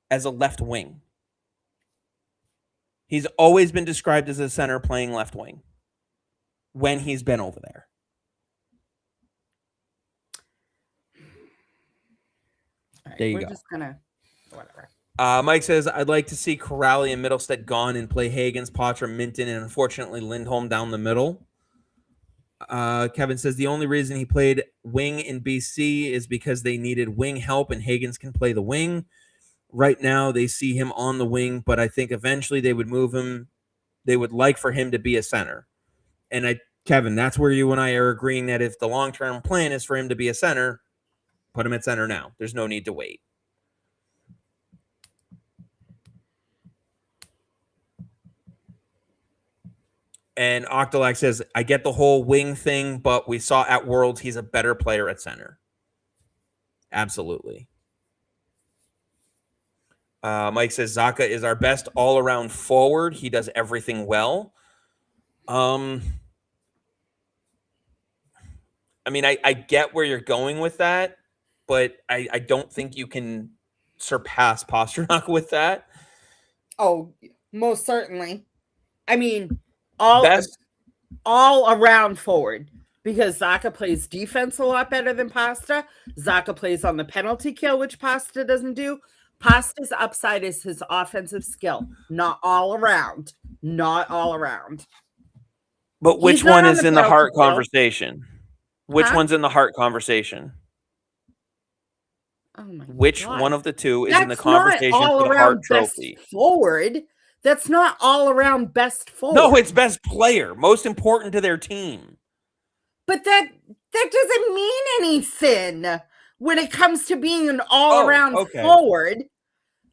as a left wing? He's always been described as a center playing left wing when he's been over there. Right, there you we're go. Just gonna whatever. Mike says, I'd like to see Corrali and Middlestead gone and play Hagens, Poitras, Minton, and unfortunately Lindholm down the middle. Kevin says the only reason he played wing in BC is because they needed wing help and Hagens can play the wing. Right now they see him on the wing, but I think eventually they would move him. They would like for him to be a center. And Kevin, that's where you and I are agreeing that if the long-term plan is for him to be a center, put him at center now. There's no need to wait. And Octolac says, I get the whole wing thing, but we saw at Worlds he's a better player at center. Absolutely. Mike says, Zacha is our best all-around forward. He does everything well. I mean, I get where you're going with that, but I don't think you can surpass Pastrnak with that. Oh, most certainly. I mean, all around forward, because Zacha plays defense a lot better than Pasta. Zacha plays on the penalty kill, which Pasta doesn't do. Pasta's upside is his offensive skill, not all around. Not all around. But which one is in the heart conversation? Which one's in the heart conversation? Oh my Which God. one of the two is in the conversation for the Hart Trophy? Forward. That's not all around best forward. No, it's best player, most important to their team. But that doesn't mean anything when it comes to being an all-around forward.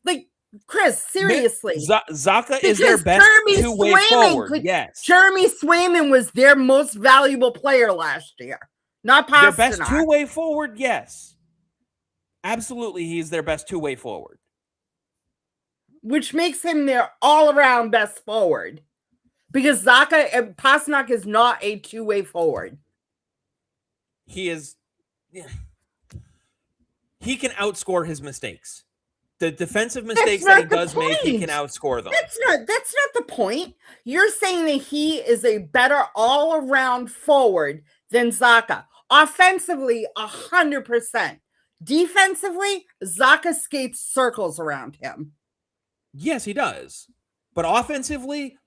Like, Chris, seriously. Zacha is their best two-way forward. Yes. Jeremy Swayman was their most valuable player last year. Not Pastrnak. Their best two-way forward, yes. Absolutely, he's their best two-way forward. Which makes him their all-around best forward. Because Pastrnak is not a two-way forward. He is... Yeah. He can outscore his mistakes. The defensive mistakes that he does make, he can outscore them. That's not the point. You're saying that he is a better all-around forward than Zacha. Offensively, 100%. Defensively, Zacha skates circles around him. Yes, he does. But offensively,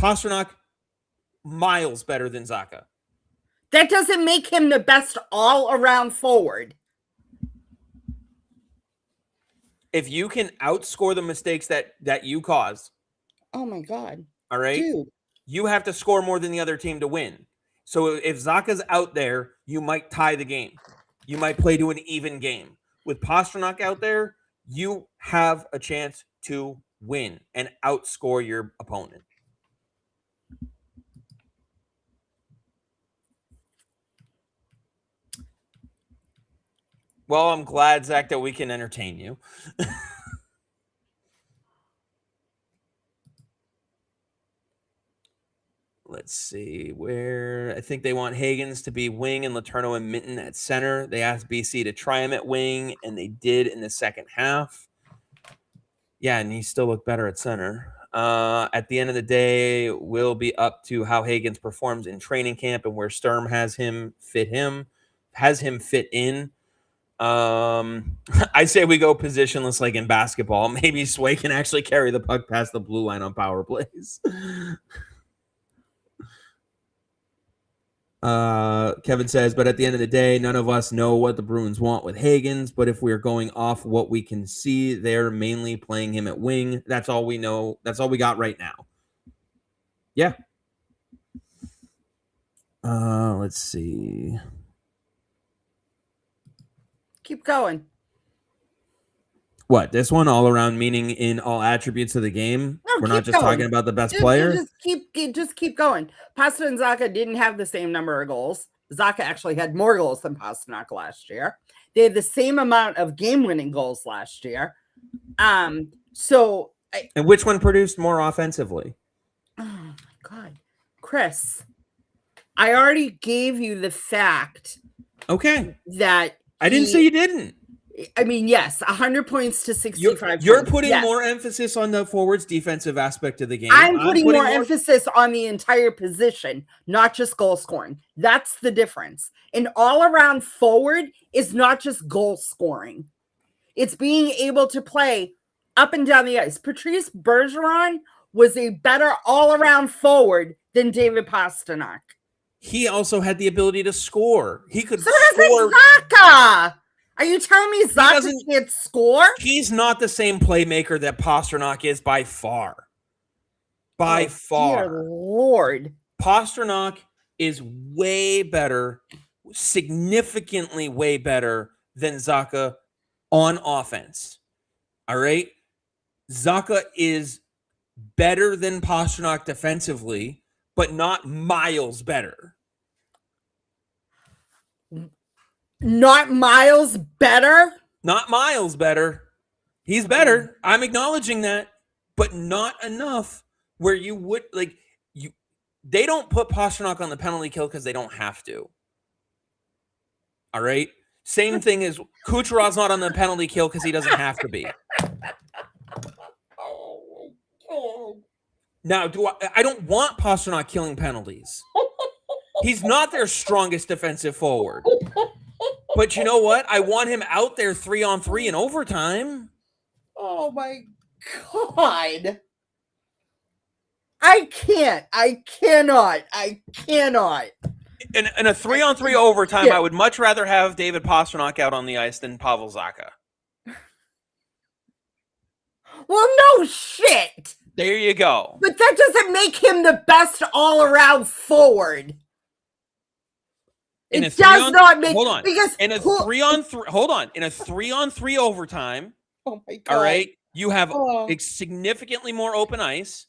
Pastrnak miles better than Zacha. That doesn't make him the best all-around forward. If you can outscore the mistakes that you cause. Oh my God. All right. Dude. You have to score more than the other team to win. So if Zacha's out there, you might tie the game. You might play to an even game. With Pastrnak out there, you have a chance to win and outscore your opponent. Well, I'm glad, Zach, that we can entertain you. Let's see where I think they want Hagens to be wing and Letourneau and Minton at center. They asked BC to try him at wing, and they did in the second half. Yeah, and he still looked better at center. At the end of the day, will be up to how Hagens performs in training camp and where Sturm has him fit in. I say we go positionless like in basketball. Maybe Sway can actually carry the puck past the blue line on power plays. Kevin says, but at the end of the day, none of us know what the Bruins want with Hagens, but if we're going off what we can see, they're mainly playing him at wing. That's all we know. That's all we got right now. Yeah. Let's see. Keep going. What, this one all around meaning in all attributes of the game? No, we're not just talking about the best player. Just keep going. Pasta and Zacha didn't have the same number of goals. Zacha actually had more goals than Pastrnak last year. They had the same amount of game-winning goals last year. And which one produced more offensively? Oh my God, Chris! I already gave you the fact. Okay. That I didn't say you didn't. I mean, yes, 100 points to 65. You're putting more emphasis on the forwards defensive aspect of the game. I'm putting more emphasis on the entire position, not just goal scoring. That's the difference. An all-around forward is not just goal scoring. It's being able to play up and down the ice. Patrice Bergeron was a better all-around forward than David Pastrnak. He also had the ability to score. He could score. Zacha. Are you telling me Zacha can't score? He's not the same playmaker that Pastrnak is by far. By far. Dear Lord. Pastrnak is way better, significantly way better than Zacha on offense. All right? Zacha is better than Pastrnak defensively, but not miles better. Not miles better? Not miles better. He's better. I'm acknowledging that, but not enough where you would like you. They don't put Pastrnak on the penalty kill because they don't have to. All right. Same thing as Kucherov's not on the penalty kill because he doesn't have to be. Now, I don't want Pastrnak killing penalties. He's not their strongest defensive forward. But you know what? I want him out there 3-on-3 in overtime. Oh my God. I can't. I cannot. I cannot. In a 3-on-3 overtime, Yeah. I would much rather have David Pastrnak out on the ice than Pavel Zacha. Well, no shit. There you go. But that doesn't make him the best all-around forward. In It a does not make. Hold on. Because In a 3-on-3, hold on. In a 3-on-3 overtime, oh my God. all right, you have Oh. significantly more open ice,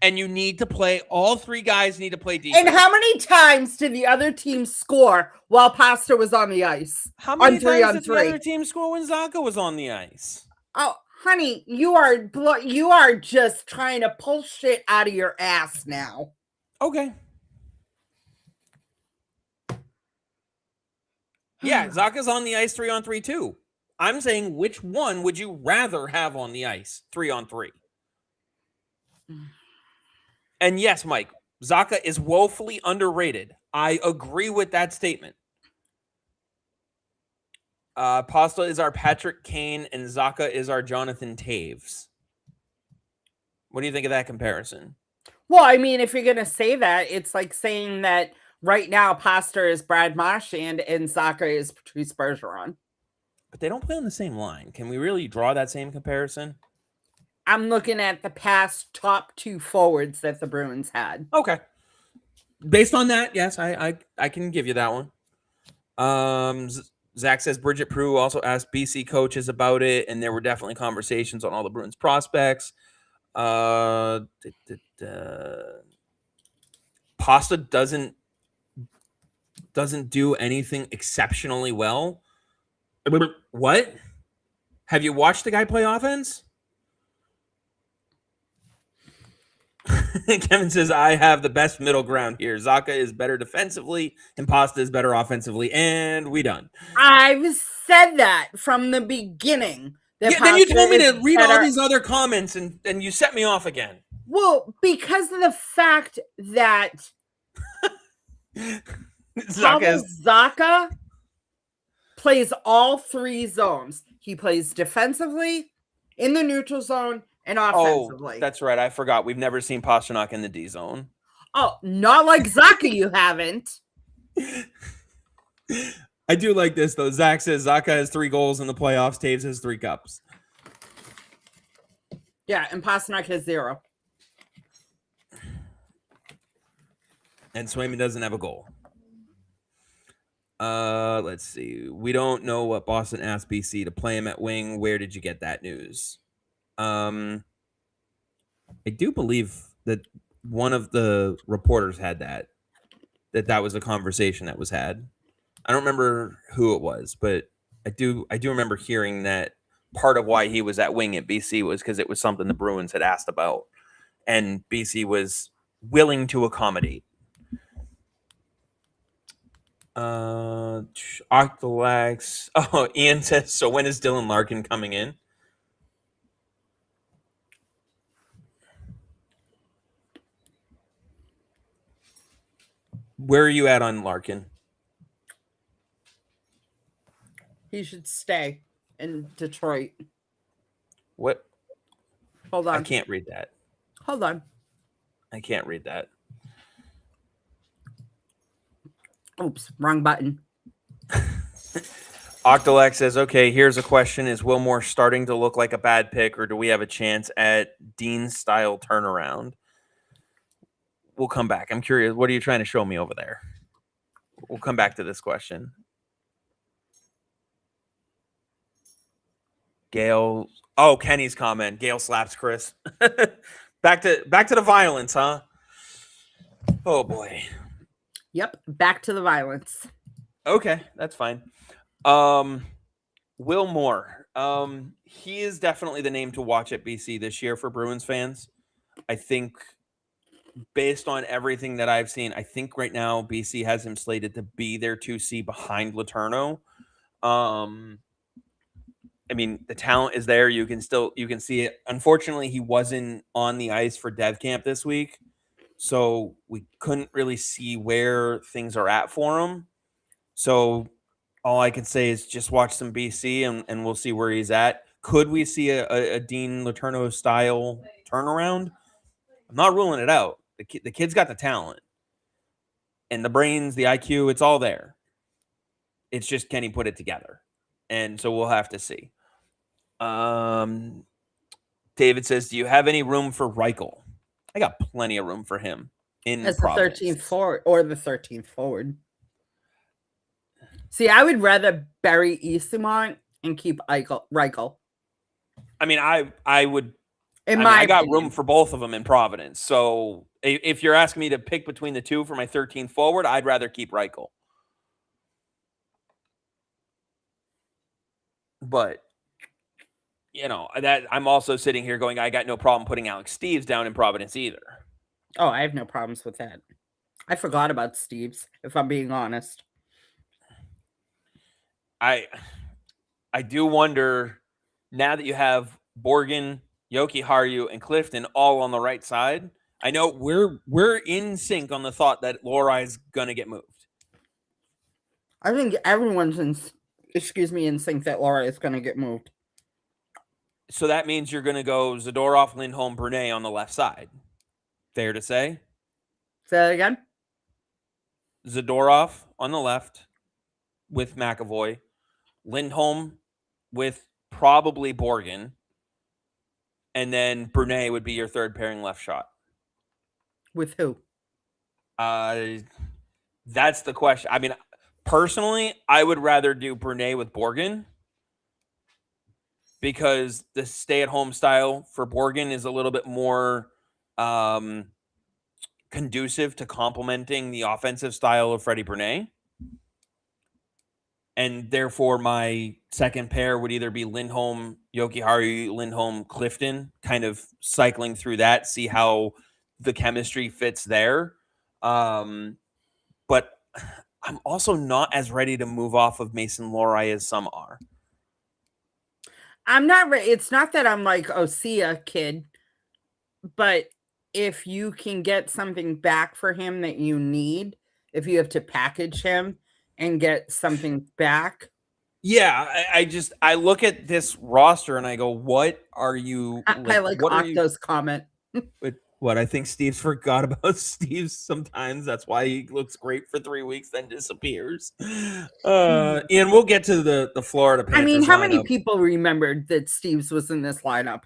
and you need to play. All three guys need to play defense. And how many times did the other team score while Pasta was on the ice? How many on 3 times on did 3? the other team score when Zacha was on the ice? Oh, honey, you are just trying to pull shit out of your ass now. Okay. Yeah, Zacha's on the ice 3-on-3 too. I'm saying, which one would you rather have on the ice 3-on-3? And yes, Mike, Zacha is woefully underrated. I agree with that statement. Pasta is our Patrick Kane and Zacha is our Jonathan Taves. What do you think of that comparison? Well, I mean, if you're going to say that, it's like saying that right now Pasta is Brad Marchand and Zacha is Patrice Bergeron. But they don't play on the same line. Can we really draw that same comparison? I'm looking at the past top 2 forwards that the Bruins had. Okay. Based on that, yes, I can give you that one. Zach says Bridget Prue also asked BC coaches about it, and there were definitely conversations on all the Bruins prospects. Pasta doesn't do anything exceptionally well. What? Have you watched the guy play offense? Kevin says, I have the best middle ground here. Zacha is better defensively and Pasta is better offensively. And we done. I've said that from the beginning. Yeah, then you told me to read all these other comments and you set me off again. Well, because of the fact that Zacha plays all 3 zones. He plays defensively, in the neutral zone, and offensively. Oh, that's right. I forgot. We've never seen Pastrnak in the D zone. Oh, not like Zacha, you haven't. I do like this, though. Zach says Zacha has 3 goals in the playoffs. Taves has 3 cups. Yeah, and Pastrnak has 0. And Swayman doesn't have a goal. Let's see. We don't know what Boston asked BC to play him at wing. Where did you get that news? I do believe that one of the reporters had that was a conversation that was had. I don't remember who it was, but I do remember hearing that part of why he was at wing at BC was because it was something the Bruins had asked about, and BC was willing to accommodate. Octolax. Oh, Ian says, so when is Dylan Larkin coming in? Where are you at on Larkin? He should stay in Detroit. What? Hold on. I can't read that. Hold on. I can't read that. Oops, wrong button. Octolax says, okay, here's a question. Is Wilmore starting to look like a bad pick, or do we have a chance at Dean's style turnaround? we'll come back. I'm curious. What are you trying to show me over there? We'll come back to this question. Gayle. Oh, Kenny's comment. Gayle slaps Chris. back to the violence, huh? Oh boy. Yep. Back to the violence. Okay, that's fine. Will Moore. He is definitely the name to watch at BC this year for Bruins fans. I think based on everything that I've seen, I think right now BC has him slated to be their 2C behind Letourneau. I mean, the talent is there. You can see it. Unfortunately, he wasn't on the ice for dev camp this week, so we couldn't really see where things are at for him. So all I can say is just watch some BC and we'll see where he's at. Could we see a Dean Letourneau style turnaround? I'm not ruling it out. The kid's got the talent and the brains, the IQ, it's all there. It's just, can he put it together? And so we'll have to see. David says, do you have any room for Reichel? I got plenty of room for him as Providence. The 13th forward or the 13th forward. See, I would rather bury Eastamont and keep Reichel. I mean, I would. I got room for both of them in Providence. So if you're asking me to pick between the two for my 13th forward, I'd rather keep Reichel. But that I'm also sitting here going, I got no problem putting Alex Steves down in Providence either. Oh, I have no problems with that. I forgot about Steves, if I'm being honest. I do wonder, now that you have Borgen, Yoki Haru, and Clifton all on the right side, I know we're in sync on the thought that Lorai's gonna get moved. I think everyone's in sync that Lorai is gonna get moved. So that means you're gonna go Zadorov, Lindholm, Brunet on the left side. Fair to say? Say that again? Zadorov on the left with McAvoy. Lindholm with probably Borgen. And then Brunet would be your third pairing left shot. With who? That's the question. I mean, personally, I would rather do Brunet with Borgen because the stay-at-home style for Borgen is a little bit more conducive to complementing the offensive style of Freddie Brunet. And therefore, my second pair would either be Lindholm, Jokiharju, Lindholm, Clifton, kind of cycling through that, see how the chemistry fits there. But I'm also not as ready to move off of Mason Lohrei as some are. I'm not ready. It's not that I'm like, oh, see ya, kid. But if you can get something back for him that you need, if you have to package him and get something back. Yeah, I look at this roster and I go, what are you? I like Octo's comment. What I think Steve's forgot about Steve sometimes. That's why he looks great for 3 weeks, then disappears. And we'll get to the Florida Panthers. I mean, how many lineup. people remembered that Steve's was in this lineup?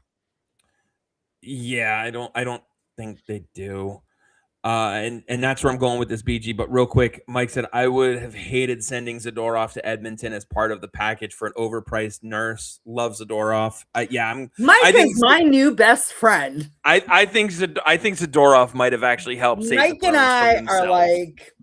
Yeah, I don't think they do. And that's where I'm going with this BG. But real quick, Mike said, I would have hated sending Zadorov to Edmonton as part of the package for an overpriced nurse. Love Zadorov. Mike is my new best friend. I think Zadorov might have actually helped save Mike the and I from are like,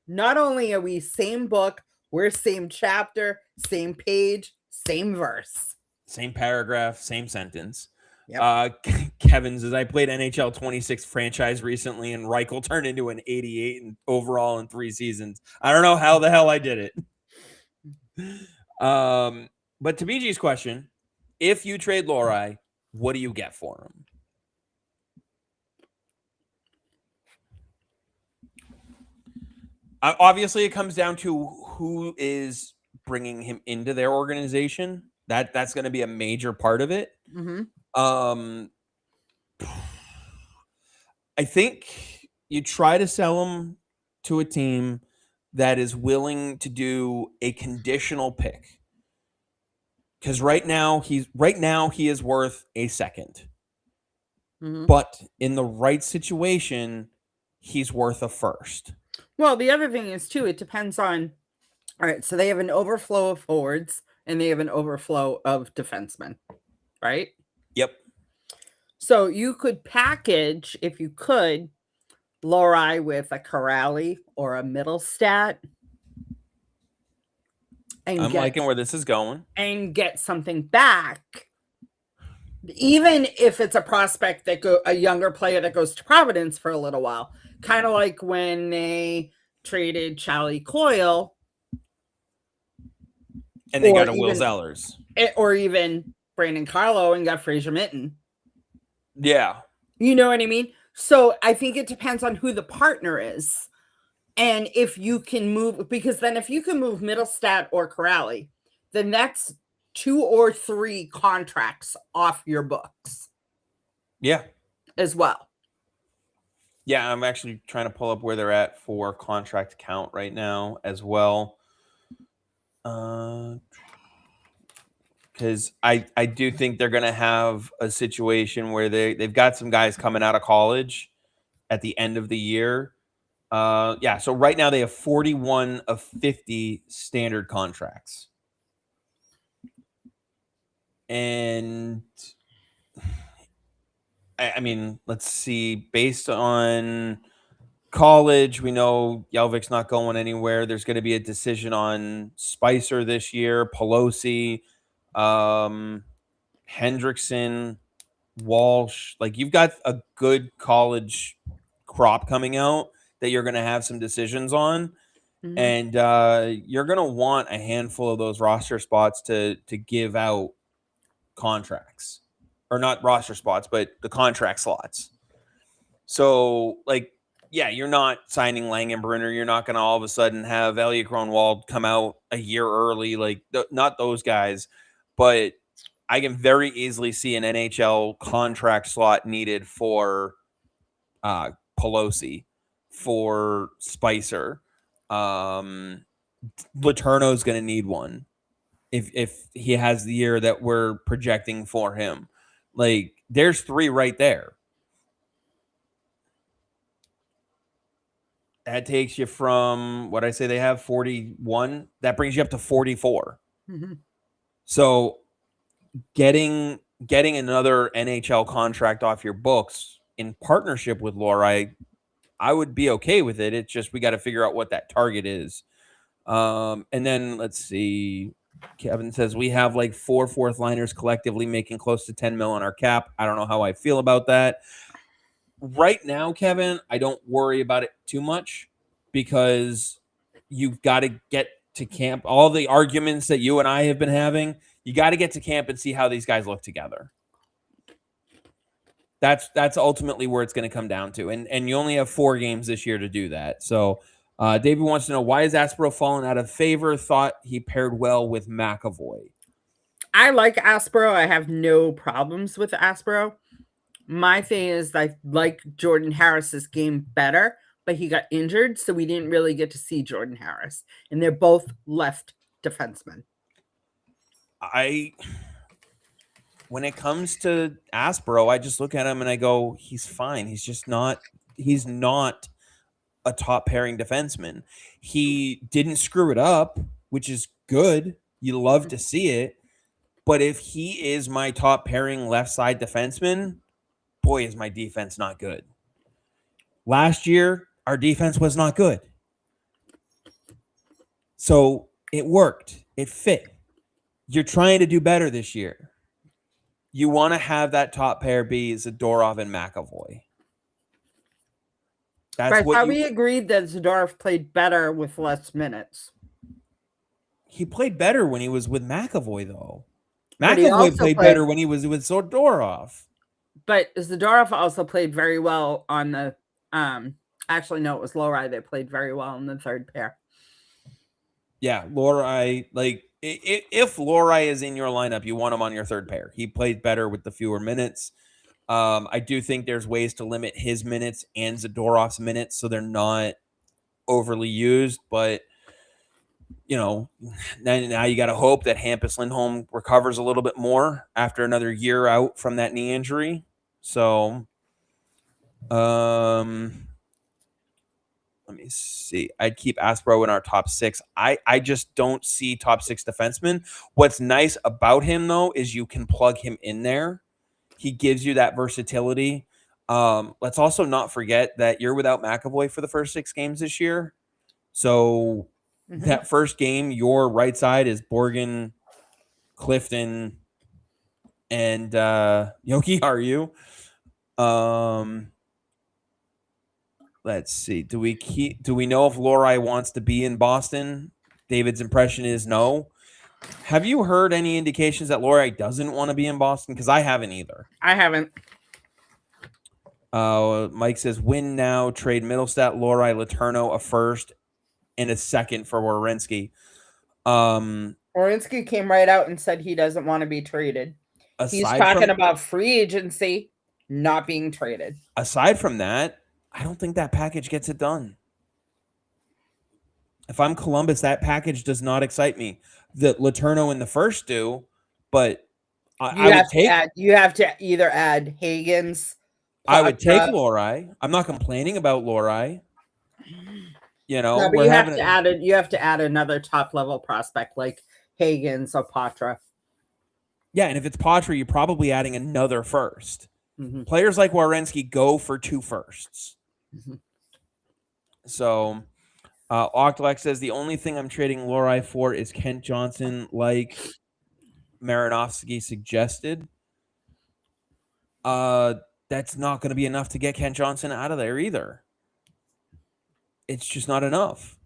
not only are we same book, we're same chapter, same page, same verse. Same paragraph, same sentence. Yep. Kevin says, I played NHL 26 franchise recently, and Reichel turned into an 88 overall in 3 seasons. I don't know how the hell I did it. But to BG's question, if you trade Lohrei, what do you get for him? Obviously, it comes down to who is bringing him into their organization. That's going to be a major part of it. Mm-hmm. I think you try to sell him to a team that is willing to do a conditional pick. Because right now he is worth a second. Mm-hmm. But in the right situation, he's worth a first. Well, the other thing is too, it depends on. All right, so they have an overflow of forwards and they have an overflow of defensemen, right? Yep. So you could package, if you could, Lori with a Corrali or a Middlestat. And I'm liking where this is going. And get something back. Even if it's a prospect a younger player that goes to Providence for a little while. Kind of like when they traded Charlie Coyle. And they got a Will Zellers. Or even Brandon Carlo and got Fraser Minton. Yeah. You know what I mean? So I think it depends on who the partner is. And if you can move, because then if you can move Middlestat or Corrali, then that's 2 or 3 contracts off your books. Yeah. As well. Yeah, I'm actually trying to pull up where they're at for contract count right now as well. Because I do think they're going to have a situation where they've got some guys coming out of college at the end of the year. Yeah, so right now they have 41 of 50 standard contracts. And I mean, let's see, based on college, we know Jelvik's not going anywhere. There's going to be a decision on Spicer this year, Pelosi, Hendrickson, Walsh. Like, you've got a good college crop coming out that you're going to have some decisions on. Mm-hmm. And you're going to want a handful of those roster spots to give out contracts. Or not roster spots, but the contract slots. So, like, yeah, you're not signing Langenbrunner. You're not going to all of a sudden have Elliot Grunwald come out a year early. Like, not those guys. But I can very easily see an NHL contract slot needed for Pelosi, for Spicer. Letourneau's going to need one if he has the year that we're projecting for him. Like, there's 3 right there. That takes you from what I say they have 41. That brings you up to 44. Mm-hmm. So getting another NHL contract off your books in partnership with Lori, I would be okay with it. It's just we got to figure out what that target is. And then let's see. Kevin says we have like 4 fourth liners collectively making close to 10 mil on our cap. I don't know how I feel about that. Right now, Kevin, I don't worry about it too much because you've got to get to camp. All the arguments that you and I have been having, you got to get to camp and see how these guys look together. That's ultimately where it's going to come down to. And you only have 4 games this year to do that. So David wants to know, why is Aspero fallen out of favor? Thought he paired well with McAvoy. I like Aspero. I have no problems with Aspero. My thing is I like Jordan Harris's game better, but he got injured, so we didn't really get to see Jordan Harris. And they're both left defensemen. When it comes to Aspero, I just look at him and I go, he's fine. He's not a top pairing defenseman. He didn't screw it up, which is good. You love to see it. But if he is my top pairing left side defenseman, boy, is my defense not good. Last year, our defense was not good. So it worked. It fit. You're trying to do better this year. You want to have that top pair be Zadorov and McAvoy. That's what we agreed that Zadorov played better with less minutes. He played better when he was with McAvoy, though. McAvoy played better when he was with Zadorov. But Zadorov also played very well on the actually, no, it was Lori that played very well in the third pair. Yeah, Lori, like, if Lori is in your lineup, you want him on your third pair. He played better with the fewer minutes. I do think there's ways to limit his minutes and Zadorov's minutes so they're not overly used. But, you know, now you got to hope that Hampus Lindholm recovers a little bit more after another year out from that knee injury. So, let me see. I'd keep Aspro in our top 6. I just don't see top 6 defensemen. What's nice about him, though, is you can plug him in there. He gives you that versatility. Let's also not forget that you're without McAvoy for the first 6 games this year. So that first game, your right side is Borgen, Clifton, and Yoki Haru. Let's see. Do we know if Lohrei wants to be in Boston? David's impression is no. Have you heard any indications that Lohrei doesn't want to be in Boston? Because I haven't either. I haven't. Mike says, win now, trade Middlestat, Lohrei, Letourneau, a first and a second for Werenski. Werenski came right out and said he doesn't want to be traded. He's talking about free agency not being traded. Aside from that, I don't think that package gets it done. If I'm Columbus, that package does not excite me. The Letourneau in the first do, but you have to either add Hagens. I would take Lohrei. I'm not complaining about Lohrei. You know, no, but you have to add another top level prospect like Hagens or Patra. Yeah, and if it's Patra, you're probably adding another first. Players like Werenski go for 2 firsts. So, Octlex says the only thing I'm trading Lohrei for is Kent Johnson, like Marinovsky suggested. That's not going to be enough to get Kent Johnson out of there either. It's just not enough.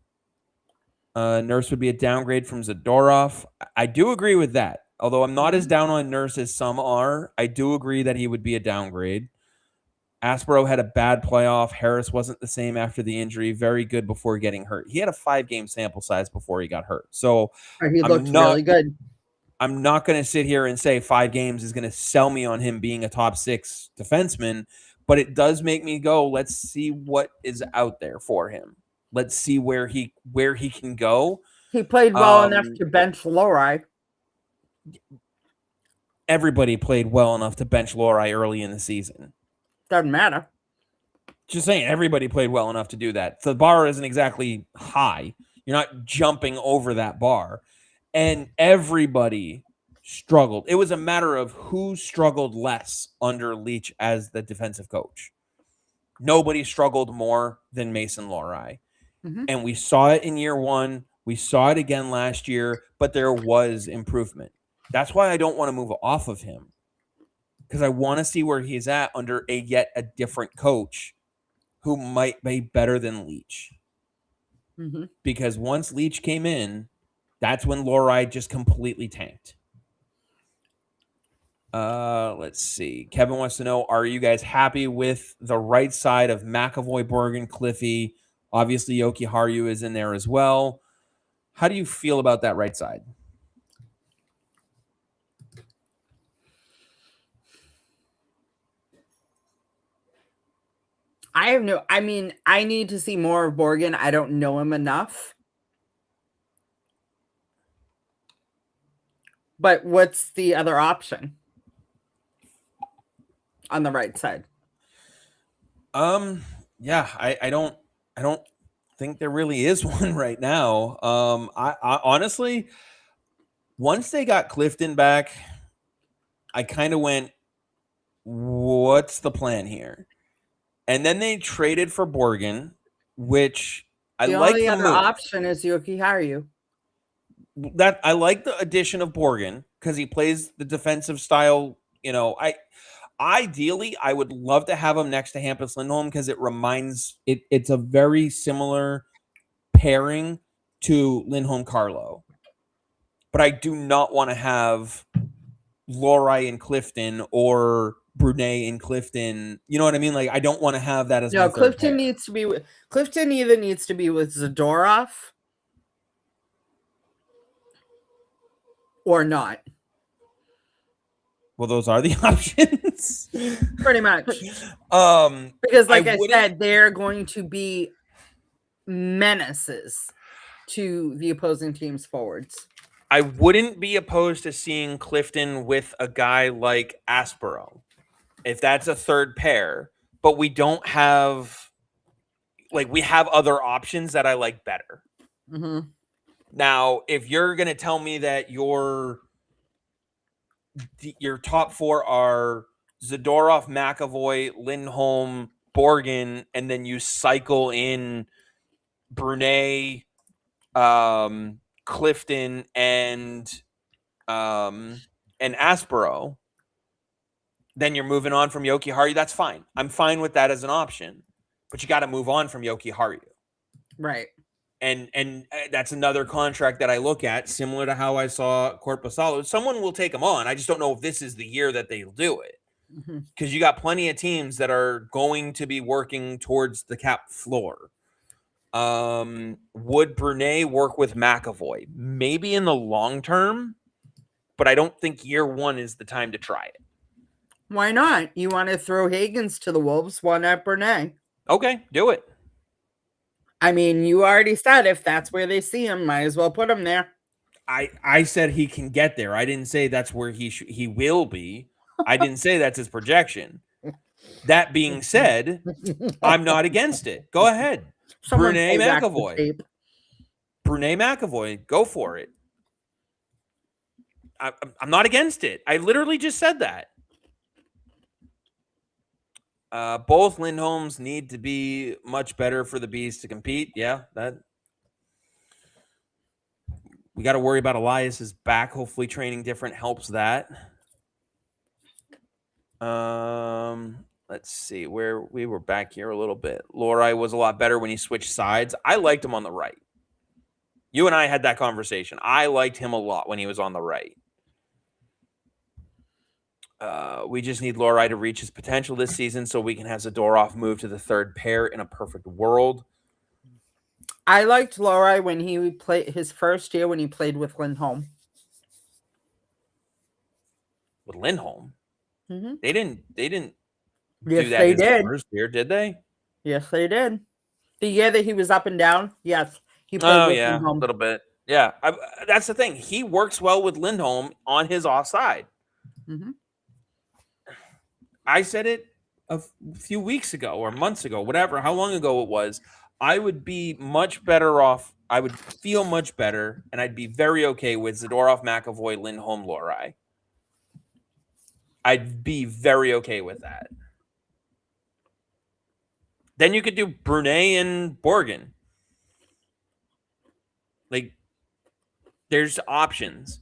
Nurse would be a downgrade from Zadorov. I do agree with that. Although I'm not as down on Nurse as some are, I do agree that he would be a downgrade. Aspero had a bad playoff. Harris wasn't the same after the injury. Very good before getting hurt. He had a 5-game sample size before he got hurt. So he looked really good. I'm not going to sit here and say 5 games is going to sell me on him being a top 6 defenseman, but it does make me go, let's see what is out there for him. Let's see where he can go. He played well enough to bench Lohrei. Everybody played well enough to bench Lohrei early in the season. Doesn't matter. Just saying, everybody played well enough to do that. The bar isn't exactly high. You're not jumping over that bar. And everybody struggled. It was a matter of who struggled less under Leach as the defensive coach. Nobody struggled more than Mason Lohrei. And we saw it in year 1. We saw it again last year, but there was improvement. That's why I don't want to move off of him, because I want to see where he's at under yet a different coach who might be better than Leach. Because once Leach came in, that's when Lohrei just completely tanked. Let's see. Kevin wants to know, are you guys happy with the right side of McAvoy, Borgen, Cliffy? Obviously, Yoki Haru is in there as well. How do you feel about that right side? I need to see more of Borgen. I don't know him enough. But what's the other option on the right side? Yeah, I don't think there really is one right now. I honestly, once they got Clifton back, I kind of went, what's the plan here? And then they traded for Borgen, which I like. The only other option is Yoki Haru. That I like the addition of Borgen because he plays the defensive style. You know, ideally I would love to have him next to Hampus Lindholm because it's a very similar pairing to Lindholm Carlo. But I do not want to have Lohrei and Clifton or Brunet and Clifton. You know what I mean? Like, I don't want to have that as my Clifton needs to be with Clifton either needs to be with Zadorov or not. Well, those are the options. Pretty much. Because like I said, they're going to be menaces to the opposing team's forwards. I wouldn't be opposed to seeing Clifton with a guy like Aspero, if that's a third pair, but we don't have like we have other options that I like better. Mm-hmm. Now, if you're going to tell me that your top four are Zadorov, McAvoy, Lindholm, Borgen, and then you cycle in Bruin, Clifton, and Aspero, then you're moving on from Jokiharju. That's fine. I'm fine with that as an option, but you got to move on from Jokiharju. Right. And that's another contract that I look at, similar to how I saw Korpisalo. Someone will take him on. I just don't know if this is the year that they'll do it. Because you got plenty of teams that are going to be working towards the cap floor. Would Bruin work with McAvoy? Maybe in the long term, but I don't think year one is the time to try it. Why not? You want to throw Higgins to the Wolves? Why not Bruin? Okay, do it. I mean, you already said if that's where they see him, might as well put him there. I said he can get there. I didn't say that's where he will be. I didn't say that's his projection. That being said, I'm not against it. Go ahead. Bruin McAvoy. Bruin McAvoy. Go for it. I'm not against it. I literally just said that. Both Lindholms need to be much better for the Bees to compete. Yeah, that we got to worry about Elias's back. Hopefully, training different helps that. Let's see where we were back here a little bit. Lohrei was a lot better when he switched sides. I liked him on the right. You and I had that conversation. I liked him a lot when he was on the right. We just need Lohrei to reach his potential this season so we can have Zadorov move to the third pair in a perfect world. I liked Lohrei when he played his first year when he played with Lindholm. With Lindholm? Mm-hmm. They didn't Yes, do that they his did. first year, did they? Yes, they did. The year that he was up and down, yes. He played with Lindholm. A little bit. Yeah, that's the thing. He works well with Lindholm on his offside. Mm-hmm. I said it a few weeks ago or months ago, whatever, how long ago it was. I would be much better off. I would feel much better, and I'd be very okay with Zadorov, McAvoy, Lindholm, Lohrei. I'd be very okay with that. Then you could do Bruin and Borgen. Like, there's options.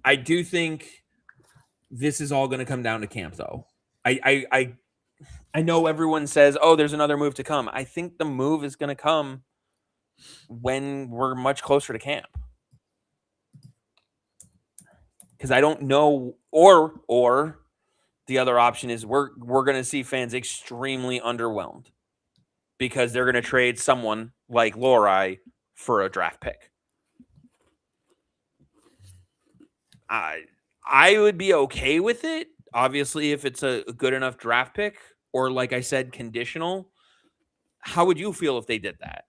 I do think this is all going to come down to camp, though. I know everyone says, oh, there's another move to come. I think the move is going to come when we're much closer to camp. Because I don't know, or the other option is we're going to see fans extremely underwhelmed because they're going to trade someone like Lohrei for a draft pick. I would be okay with it, obviously, if it's a good enough draft pick or, like I said, conditional. How would you feel if they did that?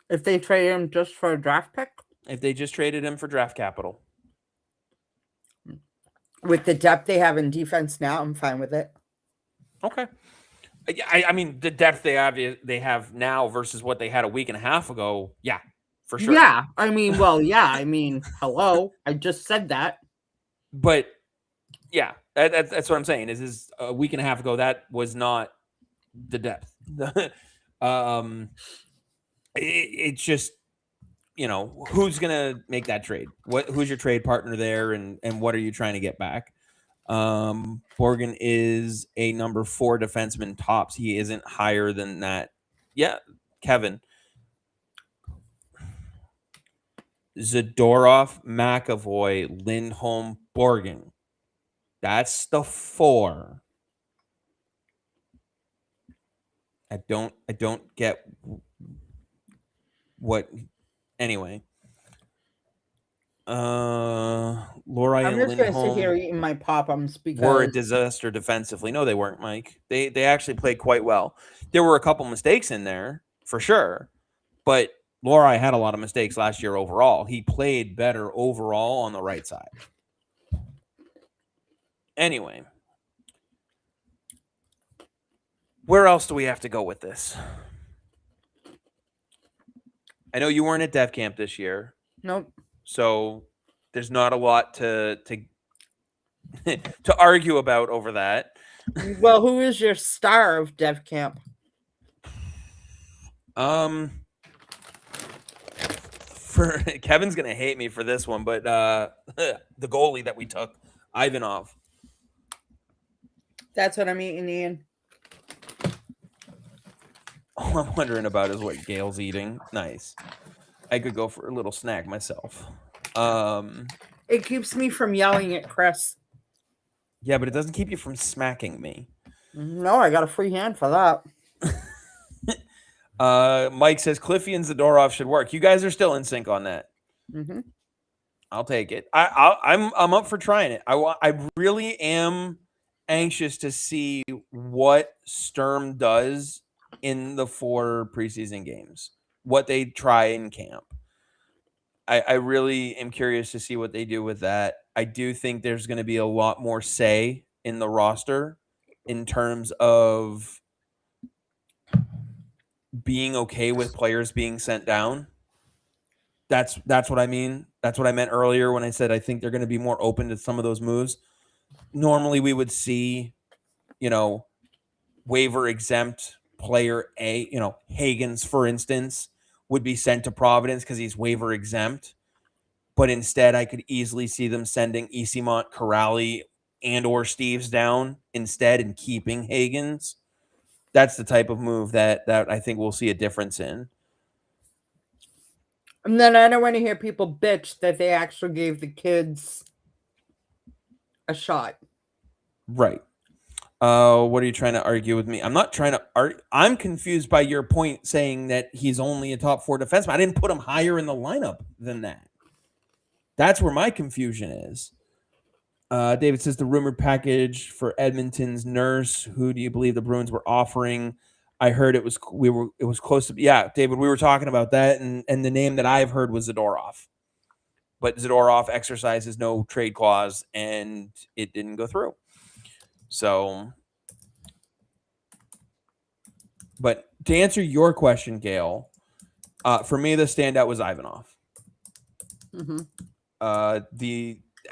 If they traded him just for a draft pick? If they just traded him for draft capital. With the depth they have in defense now, I'm fine with it. Okay. I mean, the depth they have now versus what they had a week and a half ago, yeah, for sure. Yeah, I mean, hello, I just said that. But yeah, that's what I'm saying. Is a week and a half ago that was not the depth. It's just, who's gonna make that trade? Who's your trade partner there, and what are you trying to get back? Borgen is a number 4 defenseman tops. He isn't higher than that. Yeah, Kevin. Zadorov, McAvoy, Lindholm, Borgen. That's the 4. I don't get what. Anyway, Lohrei I'm and just gonna sit here Lindholm eating my pop-ums because were a disaster defensively. No, they weren't, Mike. They actually played quite well. There were a couple mistakes in there for sure, but Lohrei had a lot of mistakes last year overall. He played better overall on the right side. Anyway, where else do we have to go with this? I know you weren't at Def Camp this year, Nope. so there's not a lot to to argue about over that. Well, who is your star of Dev Camp? For Kevin's gonna hate me for this one, but the goalie that we took, Ivanov. That's what I'm eating, Ian. All I'm wondering about is what Gayle's eating. Nice. I could go for a little snack myself. It keeps me from yelling at Chris. Yeah, but it doesn't keep you from smacking me. No, I got a free hand for that. Mike says Cliffy and Zadorov should work. You guys are still in sync on that. Mm-hmm. I'll take it. I'm up for trying it. I really am anxious to see what Sturm does in the 4 preseason games. What they try in camp. I really am curious to see what they do with that. I do think there's going to be a lot more say in the roster in terms of being okay with players being sent down. That's what I mean. That's what I meant earlier when I said I think they're going to be more open to some of those moves. Normally we would see, waiver exempt player A, Hagens, for instance, would be sent to Providence because he's waiver exempt. But instead, I could easily see them sending Easimont, Corrali, and or Steves down instead and keeping Hagens. That's the type of move that I think we'll see a difference in. And then I don't want to hear people bitch that they actually gave the kids a shot. Right. What are you trying to argue with me? I'm not trying to argue. I'm confused by your point saying that he's only a top 4 defenseman. I didn't put him higher in the lineup than that. That's where my confusion is. David says the rumored package for Edmonton's Nurse. Who do you believe the Bruins were offering? I heard it was close to. Yeah, David, we were talking about that, and the name that I've heard was Zadorov. But Zadorov exercises no trade clause, and it didn't go through. So, but to answer your question, Gayle, for me the standout was Ivanov. Mm-hmm.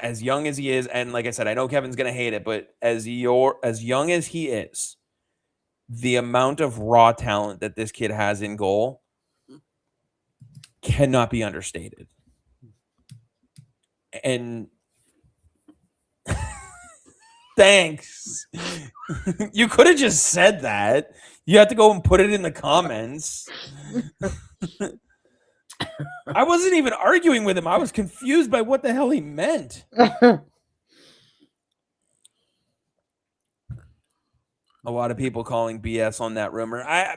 As young as he is, and like I said, I know Kevin's gonna hate it, but as young as he is, the amount of raw talent that this kid has in goal cannot be understated. And thanks. You could have just said that. You have to go and put it in the comments. I wasn't even arguing with him. I was confused by what the hell he meant. A lot of people calling BS on that rumor. I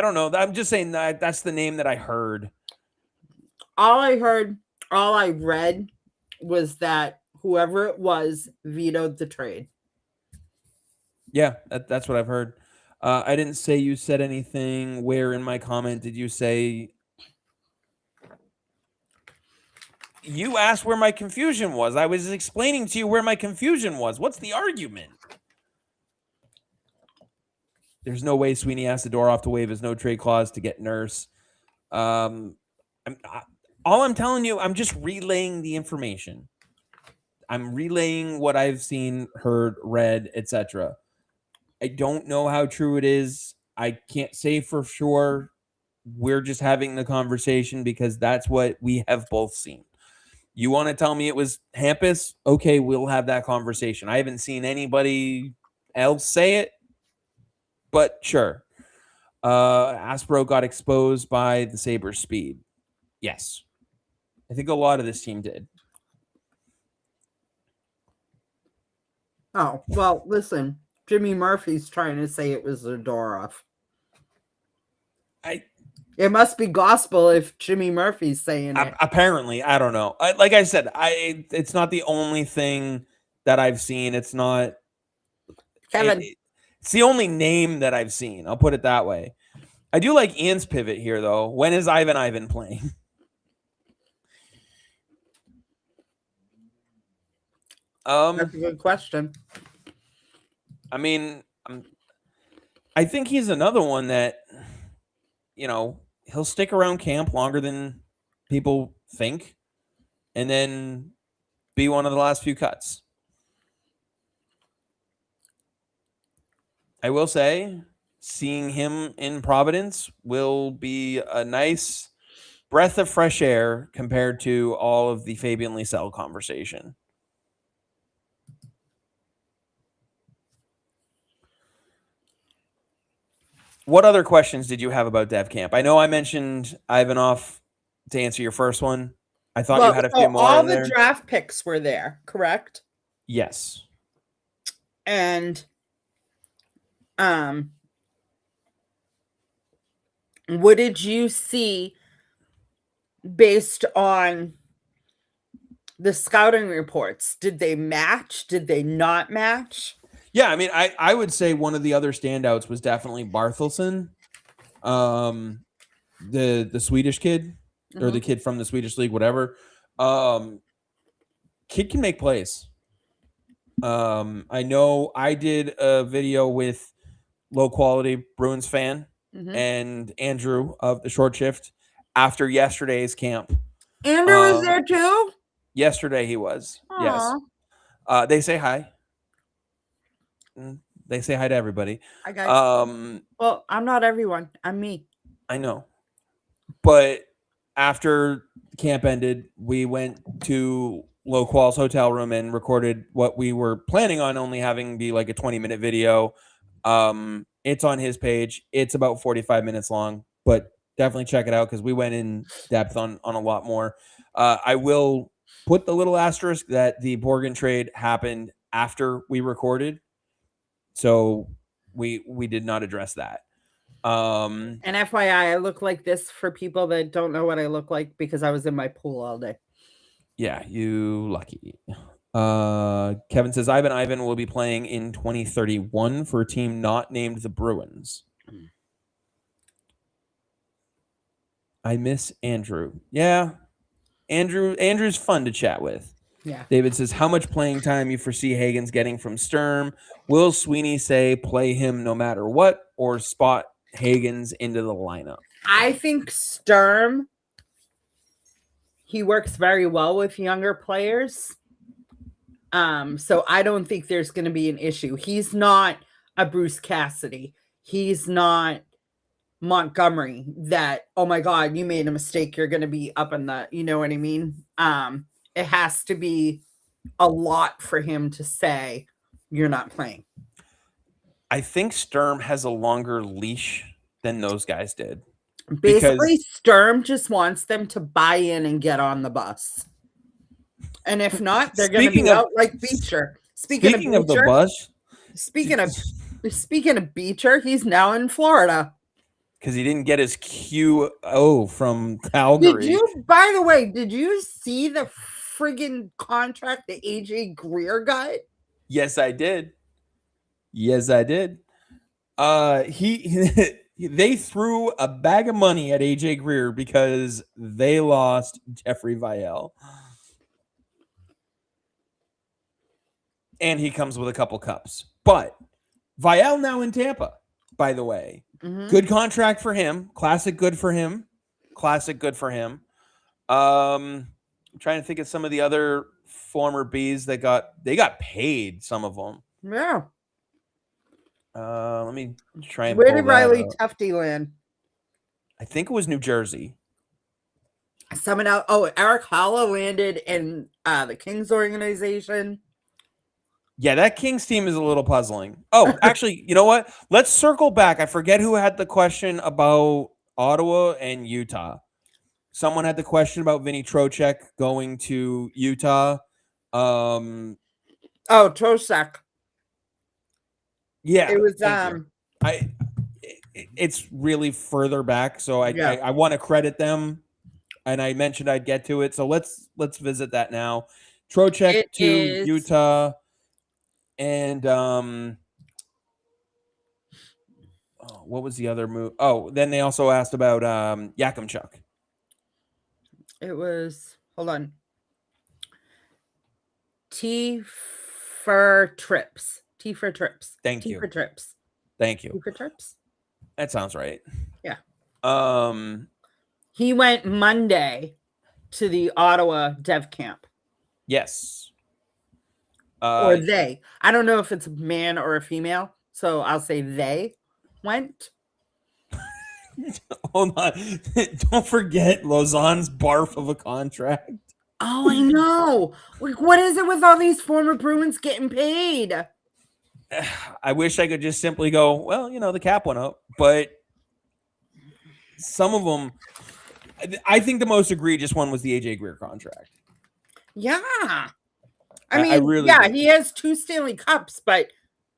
don't know. I'm just saying that's the name that I heard. All I read was that whoever it was vetoed the trade. Yeah, that's what I've heard. I didn't say you said anything. Where in my comment did you say? You asked where my confusion was. I was explaining to you where my confusion was. What's the argument? There's no way Sweeney asked Zadorov to waive his no trade clause to get Nurse. All I'm telling you, I'm just relaying the information. I'm relaying what I've seen, heard, read, etc. I don't know how true it is. I can't say for sure. We're just having the conversation because that's what we have both seen. You want to tell me it was Hampus? Okay, we'll have that conversation. I haven't seen anybody else say it, but sure. Aspro got exposed by the Sabres' speed. Yes. I think a lot of this team did. Oh, well, listen. Jimmy Murphy's trying to say it was Zadorov. It must be gospel if Jimmy Murphy's saying it. Apparently, I don't know. Like I said, it's not the only thing that I've seen. It's not. Kevin. It's the only name that I've seen. I'll put it that way. I do like Ian's pivot here, though. When is Ivan playing? That's a good question. I mean, I think he's another one that, he'll stick around camp longer than people think, and then be one of the last few cuts. I will say, seeing him in Providence will be a nice breath of fresh air compared to all of the Fabian Lysell conversation. What other questions did you have about Dev Camp? I know I mentioned Ivanov to answer your first one. I thought you had a few more all in the there. draft picks were there, correct? Yes. And what did you see based on the scouting reports? Did they match? Did they not match? Yeah, I mean, I would say one of the other standouts was definitely Barthelsson, the Swedish kid, or the kid from the Swedish league, whatever. Kid can make plays. I know I did a video with Low Quality Bruins fan and Andrew of the Short Shift after yesterday's camp. Andrew was there too? Yesterday he was. Aww. Yes. They say hi. They say hi to everybody. Hi guys. Well, I'm not everyone. I'm me. I know. But after camp ended, we went to Low Qual's hotel room and recorded what we were planning on only having be like a 20-minute video. It's on his page. It's about 45 minutes long, but definitely check it out because we went in depth on a lot more. I will put the little asterisk that the Borgen trade happened after we recorded. So we did not address that. And FYI, I look like this for people that don't know what I look like because I was in my pool all day. Yeah, you lucky. Kevin says Ivan will be playing in 2031 for a team not named the Bruins. I miss Andrew. Yeah. Andrew's fun to chat with. Yeah. David says, how much playing time you foresee Hagen's getting from Sturm? Will Sweeney say play him no matter what or spot Hagen's into the lineup? I think Sturm, he works very well with younger players. So I don't think there's going to be an issue. He's not a Bruce Cassidy. He's not Montgomery that, oh my God, you made a mistake. You're going to be up in the, you know what I mean? It has to be a lot for him to say you're not playing. I think Sturm has a longer leash than those guys did. Basically, Sturm just wants them to buy in and get on the bus. And if not, they're going to be out like Beecher. Speaking of the bus, speaking of Beecher, he's now in Florida. Because he didn't get his QO from Calgary. By the way, did you see the friggin' contract that AJ Greer got? Yes, I did. They threw a bag of money at AJ Greer because they lost Jeffrey Vial. And he comes with a couple cups. But Vial now in Tampa, by the way. Good contract for him. Classic good for him. I'm trying to think of some of the other former Bs that got paid, some of them. Yeah. Let me try and where did Riley Tufte land? I think it was New Jersey. Someone else. Oh, Eric Holla landed in the Kings organization. Yeah, that Kings team is a little puzzling. Oh, actually, you know what? Let's circle back. I forget who had the question about Ottawa and Utah. Someone had the question about Vinny Trocheck going to Utah. Trocheck. Yeah, it was. It's really further back, so I want to credit them, and I mentioned I'd get to it. So let's visit that now. Trocheck to Utah. And what was the other move? Oh, then they also asked about Yakimchuk. It was, hold on. T for trips. Thank you. T for trips. Thank you. T for trips. That sounds right. Yeah. He went Monday to the Ottawa Dev Camp. Yes. Or they. I don't know if it's a man or a female, so I'll say they went. Hold on. Don't forget Lausanne's barf of a contract. Oh, I know. Like, what is it with all these former Bruins getting paid? I wish I could just simply go, well, the cap went up, but some of them, I think the most egregious one was the AJ Greer contract. Yeah. I mean, really yeah, do. he has 2 Stanley Cups, but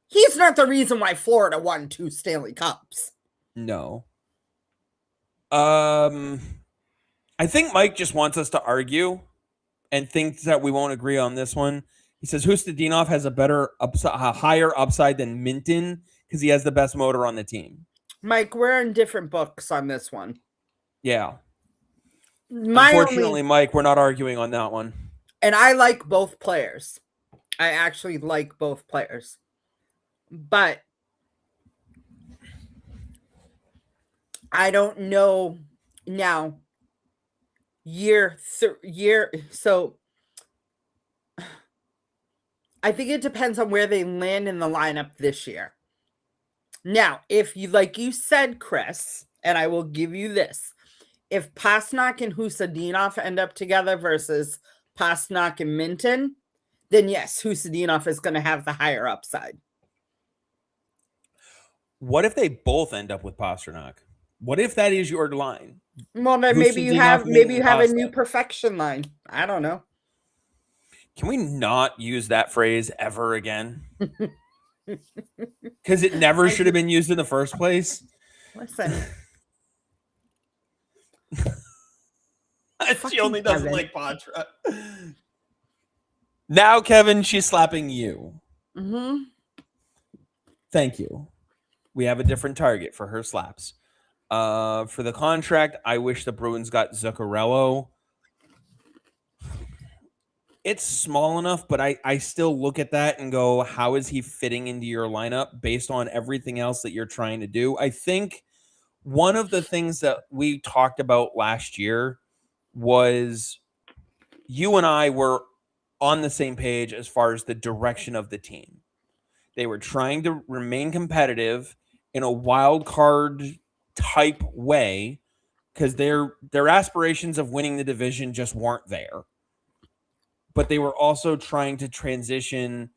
he's not the reason why Florida won 2 Stanley Cups. No. I think Mike just wants us to argue and thinks that we won't agree on this one. He says Hustadinov has a higher upside than Minton because he has the best motor on the team. Mike, we're in different books on this one. Yeah. Unfortunately, Mike, we're not arguing on that one. And I like both players. I actually like both players. But I don't know now. So I think it depends on where they land in the lineup this year. Now, if you, like you said, Chris, and I will give you this, if Pastrnak and Hustadinov end up together versus Pastrnak and Minton, then yes, Hustadinov is going to have the higher upside. What if they both end up with Pastrnak? What if that is your line? Well, then maybe you have a new perfection line. I don't know. Can we not use that phrase ever again? Because it never should have been used in the first place. Listen. She only doesn't like Patra. Now, Kevin, she's slapping you. Mm-hmm. Thank you. We have a different target for her slaps. For the contract, I wish the Bruins got Zuccarello. It's small enough, but I still look at that and go, how is he fitting into your lineup based on everything else that you're trying to do? I think one of the things that we talked about last year was you and I were on the same page as far as the direction of the team. They were trying to remain competitive in a wild card type way because their aspirations of winning the division just weren't there. But they were also trying to transition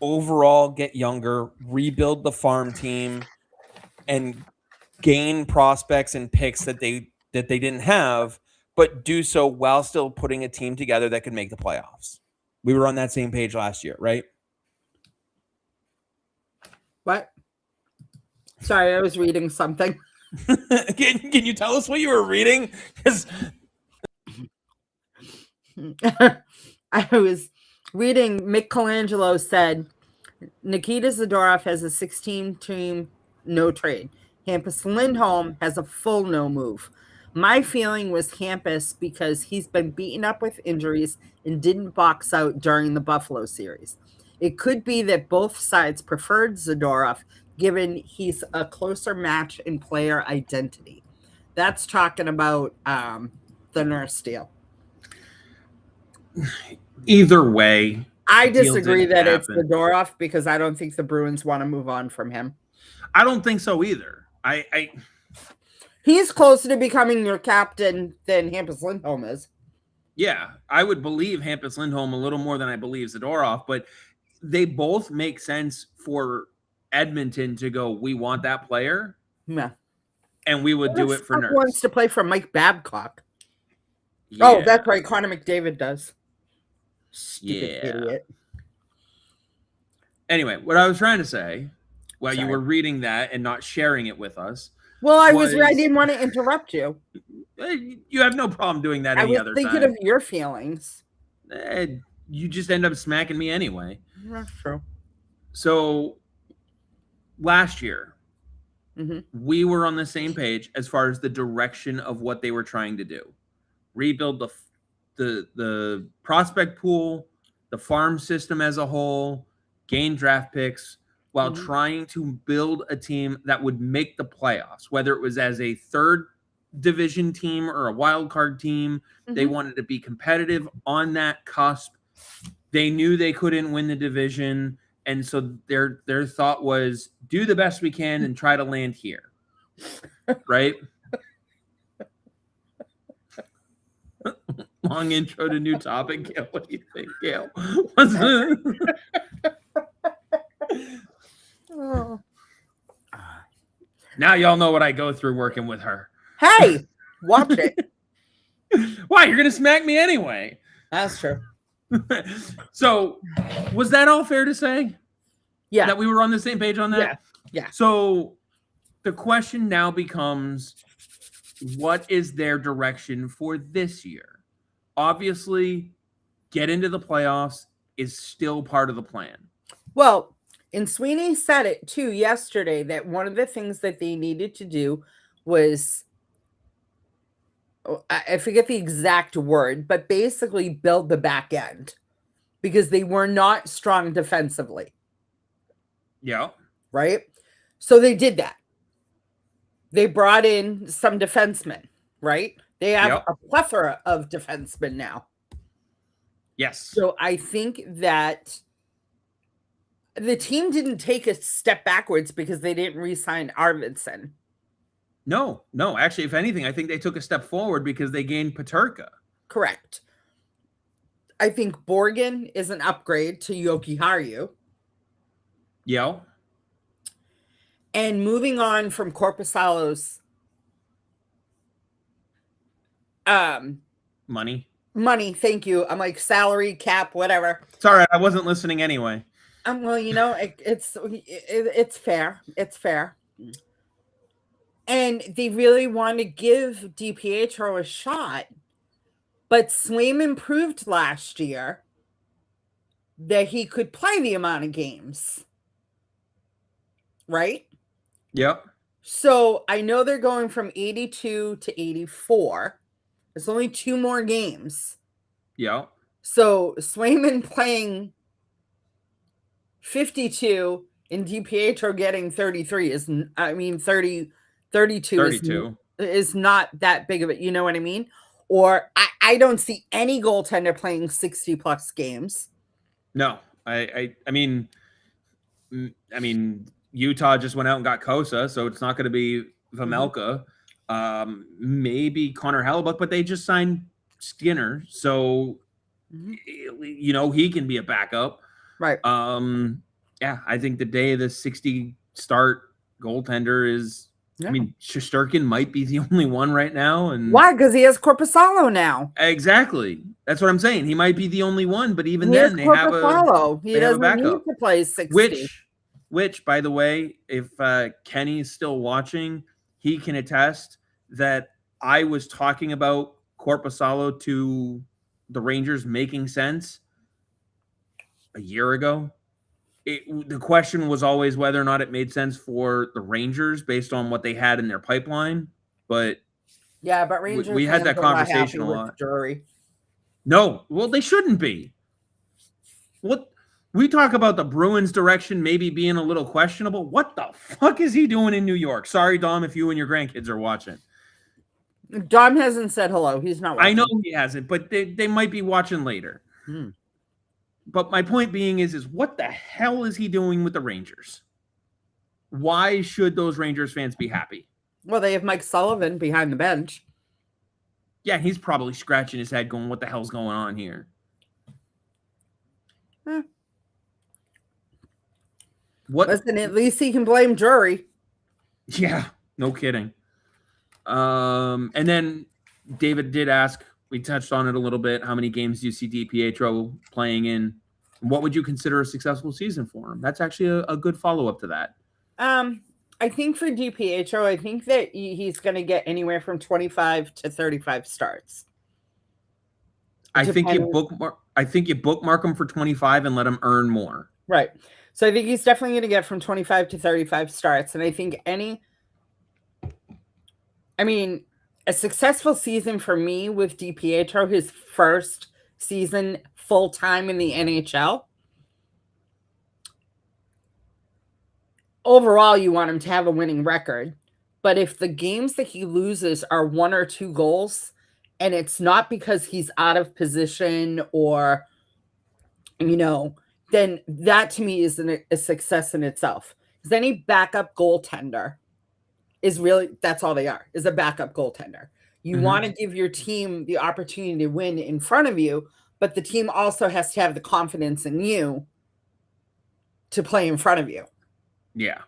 overall, get younger, rebuild the farm team, and gain prospects and picks that they didn't have, but do so while still putting a team together that could make the playoffs. We were on that same page last year, right? What? Sorry, I was reading something. Can you tell us what you were reading? I was reading, Michelangelo said, Nikita Zadorov has a 16-team no trade. Hampus Lindholm has a full no move. My feeling was Hampus because he's been beaten up with injuries and didn't box out during the Buffalo series. It could be that both sides preferred Zadorov given he's a closer match in player identity. That's talking about the Nurse deal. Either way, I disagree that it's Zadorov because I don't think the Bruins want to move on from him. I don't think so either. He's closer to becoming your captain than Hampus Lindholm is. Yeah, I would believe Hampus Lindholm a little more than I believe Zadorov, but they both make sense for Edmonton to go, we want that player. Yeah. And we would do it for Nurse. Wants to play for Mike Babcock. Yeah. Oh, that's right. Connor McDavid does. Stupid idiot. Anyway, what I was trying to say while you were reading that and not sharing it with us. Well, I didn't want to interrupt you. You have no problem doing that any other time. I was thinking of your feelings. You just end up smacking me anyway. That's true. So last year, we were on the same page as far as the direction of what they were trying to do. Rebuild the prospect pool, the farm system as a whole, gain draft picks, while trying to build a team that would make the playoffs, whether it was as a third division team or a wild card team. They wanted to be competitive on that cusp. They knew they couldn't win the division, and so their thought was do the best we can and try to land here. Right? Long intro to new topic. Gayle, what do you think, Gayle? Now y'all know what I go through working with her. Hey, watch it. Why? You're gonna smack me anyway. That's true. So, was that all fair to say? Yeah. That we were on the same page on that? Yeah. Yeah. So, the question now becomes, what is their direction for this year? Obviously, get into the playoffs is still part of the plan. Well, and Sweeney said it too yesterday that one of the things that they needed to do was, I forget the exact word, but basically build the back end because they were not strong defensively. Yeah. Right? So they did that. They brought in some defensemen, right? They have a plethora of defensemen now. Yes. So I think that the team didn't take a step backwards because they didn't re-sign Arvidsson. No. Actually, if anything, I think they took a step forward because they gained Peterka. Correct. I think Borgen is an upgrade to Yoki Haru. Yeah. And moving on from Korpisalo's money, thank you. I'm like salary cap, whatever. Sorry, I wasn't listening anyway. Well, you know, it's fair. It's fair. And they really want to give DiPietro a shot. But Swayman proved last year that he could play the amount of games. Right? Yep. So I know they're going from 82 to 84. There's only 2 more games. Yep. So Swayman playing 52 and DiPietro getting 33 is, 32 is not that big of it. You know what I mean? Or I don't see any goaltender playing 60 plus games. No, I mean, Utah just went out and got Kosa, so it's not going to be Vejmelka. Maybe Connor Hellebuck, but they just signed Skinner, so you know he can be a backup, right? Yeah, I think the day of the 60 start goaltender is. Yeah. I mean, Shesterkin might be the only one right now, and why? Because he has Korpisalo now. Exactly, that's what I'm saying. He might be the only one, but even then, they have a he doesn't need to play 60. Which, by the way, if Kenny's still watching, he can attest that I was talking about Korpisalo to the Rangers making sense a year ago. The question was always whether or not it made sense for the Rangers based on what they had in their pipeline. But yeah, but Rangers we had that conversation a lot. Drury. No, well, they shouldn't be. What we talk about the Bruins' direction maybe being a little questionable. What the fuck is he doing in New York? Sorry, Dom, if you and your grandkids are watching. Dom hasn't said hello. He's not watching. I know he hasn't, but they might be watching later. But my point being is what the hell is he doing with the Rangers? Why should those Rangers fans be happy? Well, they have Mike Sullivan behind the bench. Yeah, he's probably scratching his head going, what the hell's going on here? Listen, at least he can blame Drury. Yeah, no kidding. And then David did ask, we touched on it a little bit. How many games do you see DiPietro playing in? What would you consider a successful season for him? That's actually a good follow-up to that. I think for DiPietro, I think that he's going to get anywhere from 25 to 35 starts. I think you bookmark him for 25 and let him earn more. Right. So I think he's definitely going to get from 25 to 35 starts. And I think a successful season for me with DiPietro, his first season full-time in the NHL. Overall, you want him to have a winning record. But if the games that he loses are 1 or 2 goals, and it's not because he's out of position or, then that to me is a success in itself. Because any backup goaltender is really, that's all they are, is a backup goaltender. You want to give your team the opportunity to win in front of you, but the team also has to have the confidence in you to play in front of you. Yeah.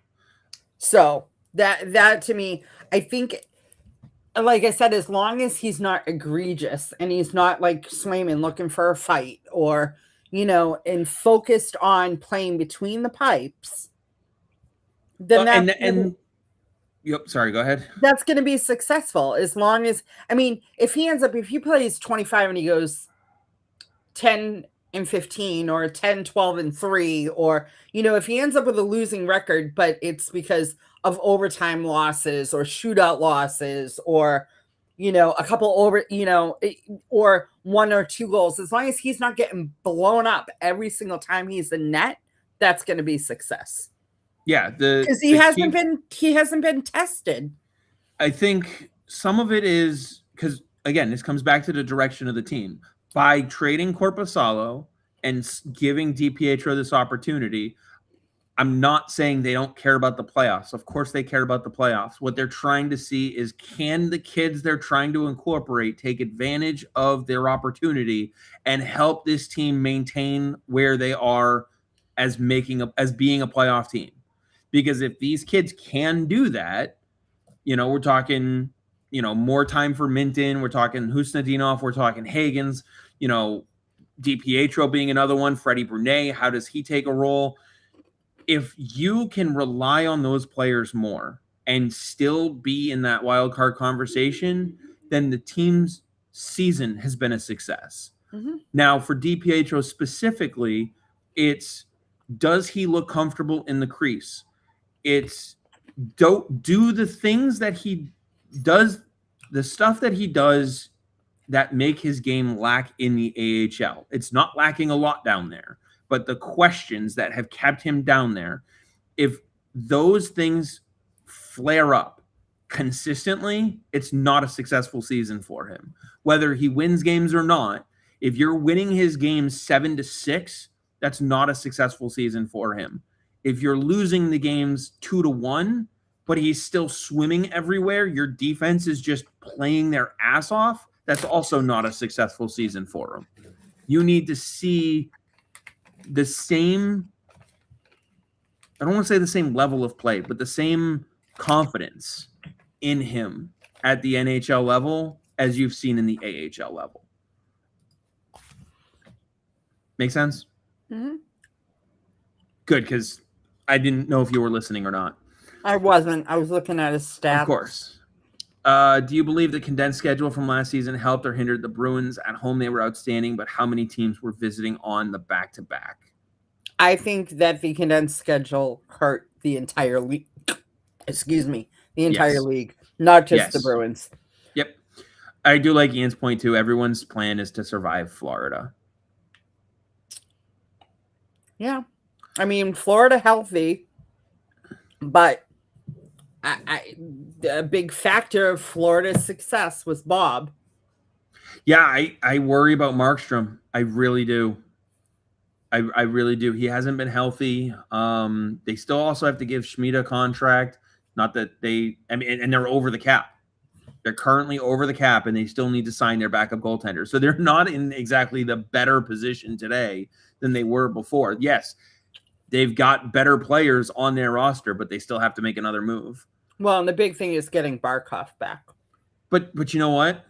So that to me, I think, like I said, as long as he's not egregious and he's not like Swayman looking for a fight or, and focused on playing between the pipes, then yep, sorry, go ahead. That's going to be successful as long as, if he plays 25 and he goes 10 and 15 or 10, 12 and 3, or, if he ends up with a losing record, but it's because of overtime losses or shootout losses or, a couple or 1 or 2 goals, as long as he's not getting blown up every single time he's in net, that's going to be success. Yeah, because he hasn't been tested. I think some of it is because, again, this comes back to the direction of the team. By trading Korpisalo and giving DiPietro this opportunity, I'm not saying they don't care about the playoffs. Of course they care about the playoffs. What they're trying to see is, can the kids they're trying to incorporate take advantage of their opportunity and help this team maintain where they are as being a playoff team? Because if these kids can do that, we're talking, more time for Minton, we're talking Husnadinov, we're talking Hagens, DiPietro being another one, Freddie Brunet, how does he take a role? If you can rely on those players more and still be in that wild card conversation, then the team's season has been a success. Now, for DiPietro specifically, it's, does he look comfortable in the crease? It's, do the things that he does, the stuff that he does that make his game lack in the AHL. It's not lacking a lot down there, but the questions that have kept him down there, if those things flare up consistently, it's not a successful season for him. Whether he wins games or not, if you're winning his games 7-6, that's not a successful season for him. If you're losing the games 2-1, but he's still swimming everywhere, your defense is just playing their ass off, that's also not a successful season for him. You need to see the same, I don't want to say the same level of play, but the same confidence in him at the NHL level as you've seen in the AHL level. Make sense? Mm-hmm. Good, because I didn't know if you were listening or not. I wasn't. I was looking at his stats. Of course. Do you believe the condensed schedule from last season helped or hindered the Bruins? At home, they were outstanding, but how many teams were visiting on the back-to-back? I think that the condensed schedule hurt the entire league. Excuse me. The entire league, not just the Bruins. Yep. I do like Ian's point, too. Everyone's plan is to survive Florida. Yeah. Florida healthy, but a big factor of Florida's success was Bob. Yeah, I worry about Markstrom. I really do. I really do. He hasn't been healthy. They still also have to give Schmid a contract. Not that and they're over the cap. They're currently over the cap, and they still need to sign their backup goaltender. So they're not in exactly the better position today than they were before. Yes, they've got better players on their roster, but they still have to make another move. Well, and the big thing is getting Barkov back. But you know what?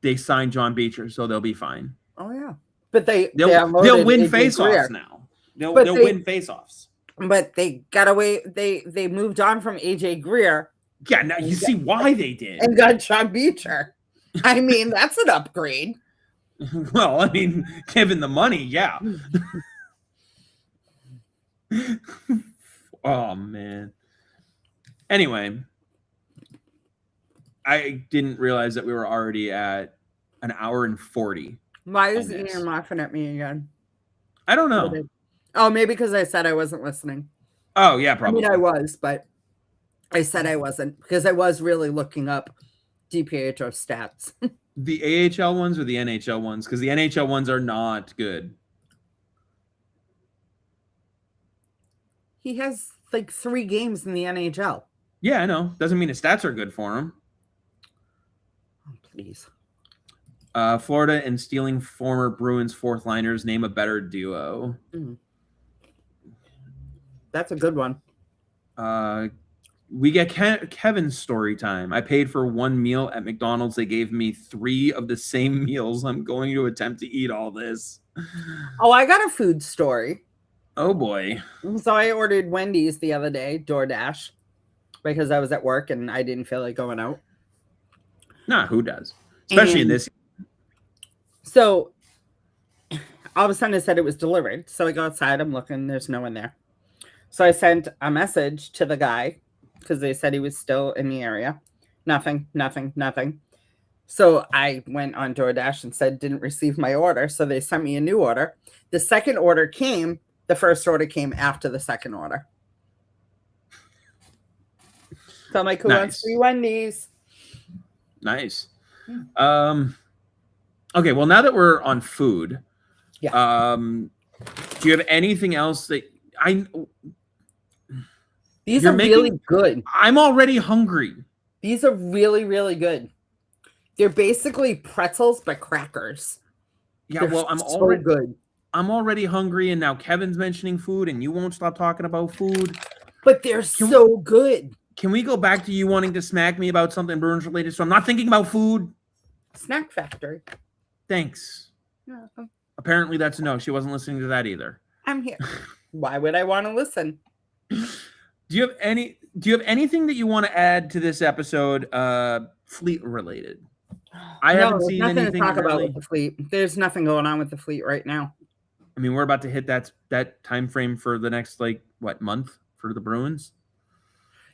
They signed John Beecher, so they'll be fine. Oh yeah, but they'll win faceoffs now. They'll win faceoffs. But they got away. They moved on from AJ Greer. Yeah, now you see why they did. And got John Beecher. That's an upgrade. Well, given the money, yeah. Oh, man. Anyway, I didn't realize that we were already at an hour and 40. Why is Ian laughing at me again? I don't know. Oh, maybe because I said I wasn't listening. Oh, yeah, probably. I was, but I said I wasn't because I was really looking up DiPietro stats. The AHL ones or the NHL ones? Because the NHL ones are not good. He has like 3 games in the NHL. Yeah, I know. Doesn't mean his stats are good for him. Oh, please. Florida and stealing former Bruins fourth liners. Name a better duo. That's a good one. We get Kevin's story time. I paid for 1 meal at McDonald's. They gave me 3 of the same meals. I'm going to attempt to eat all this. Oh, I got a food story. Oh boy. So I ordered Wendy's the other day, DoorDash, because I was at work and I didn't feel like going out. Nah, who does? Especially in this. So all of a sudden it said it was delivered. So I go outside, I'm looking, there's no one there. So I sent a message to the guy because they said he was still in the area. Nothing. So I went on DoorDash and said, didn't receive my order. So they sent me a new order. The second order came. The first order came after the second order. So I'm like, who wants 3 Wendy's? Nice. Okay, well, now that we're on food, do you have anything else that These are really good. I'm already hungry. These are really, really good. They're basically pretzels, but crackers. Yeah, They're well, so good. I'm already hungry, and now Kevin's mentioning food, and you won't stop talking about food. But they're so good. Can we go back to you wanting to smack me about something Bruins related so I'm not thinking about food? Snack Factory. Thanks. Yeah. Apparently that's a no. She wasn't listening to that either. I'm here. Why would I want to listen? Do you have anything that you want to add to this episode, fleet related? I haven't seen nothing anything to talk about really. with the fleet. There's nothing going on with the fleet right now. I mean, we're about to hit that time frame for the next month for the Bruins.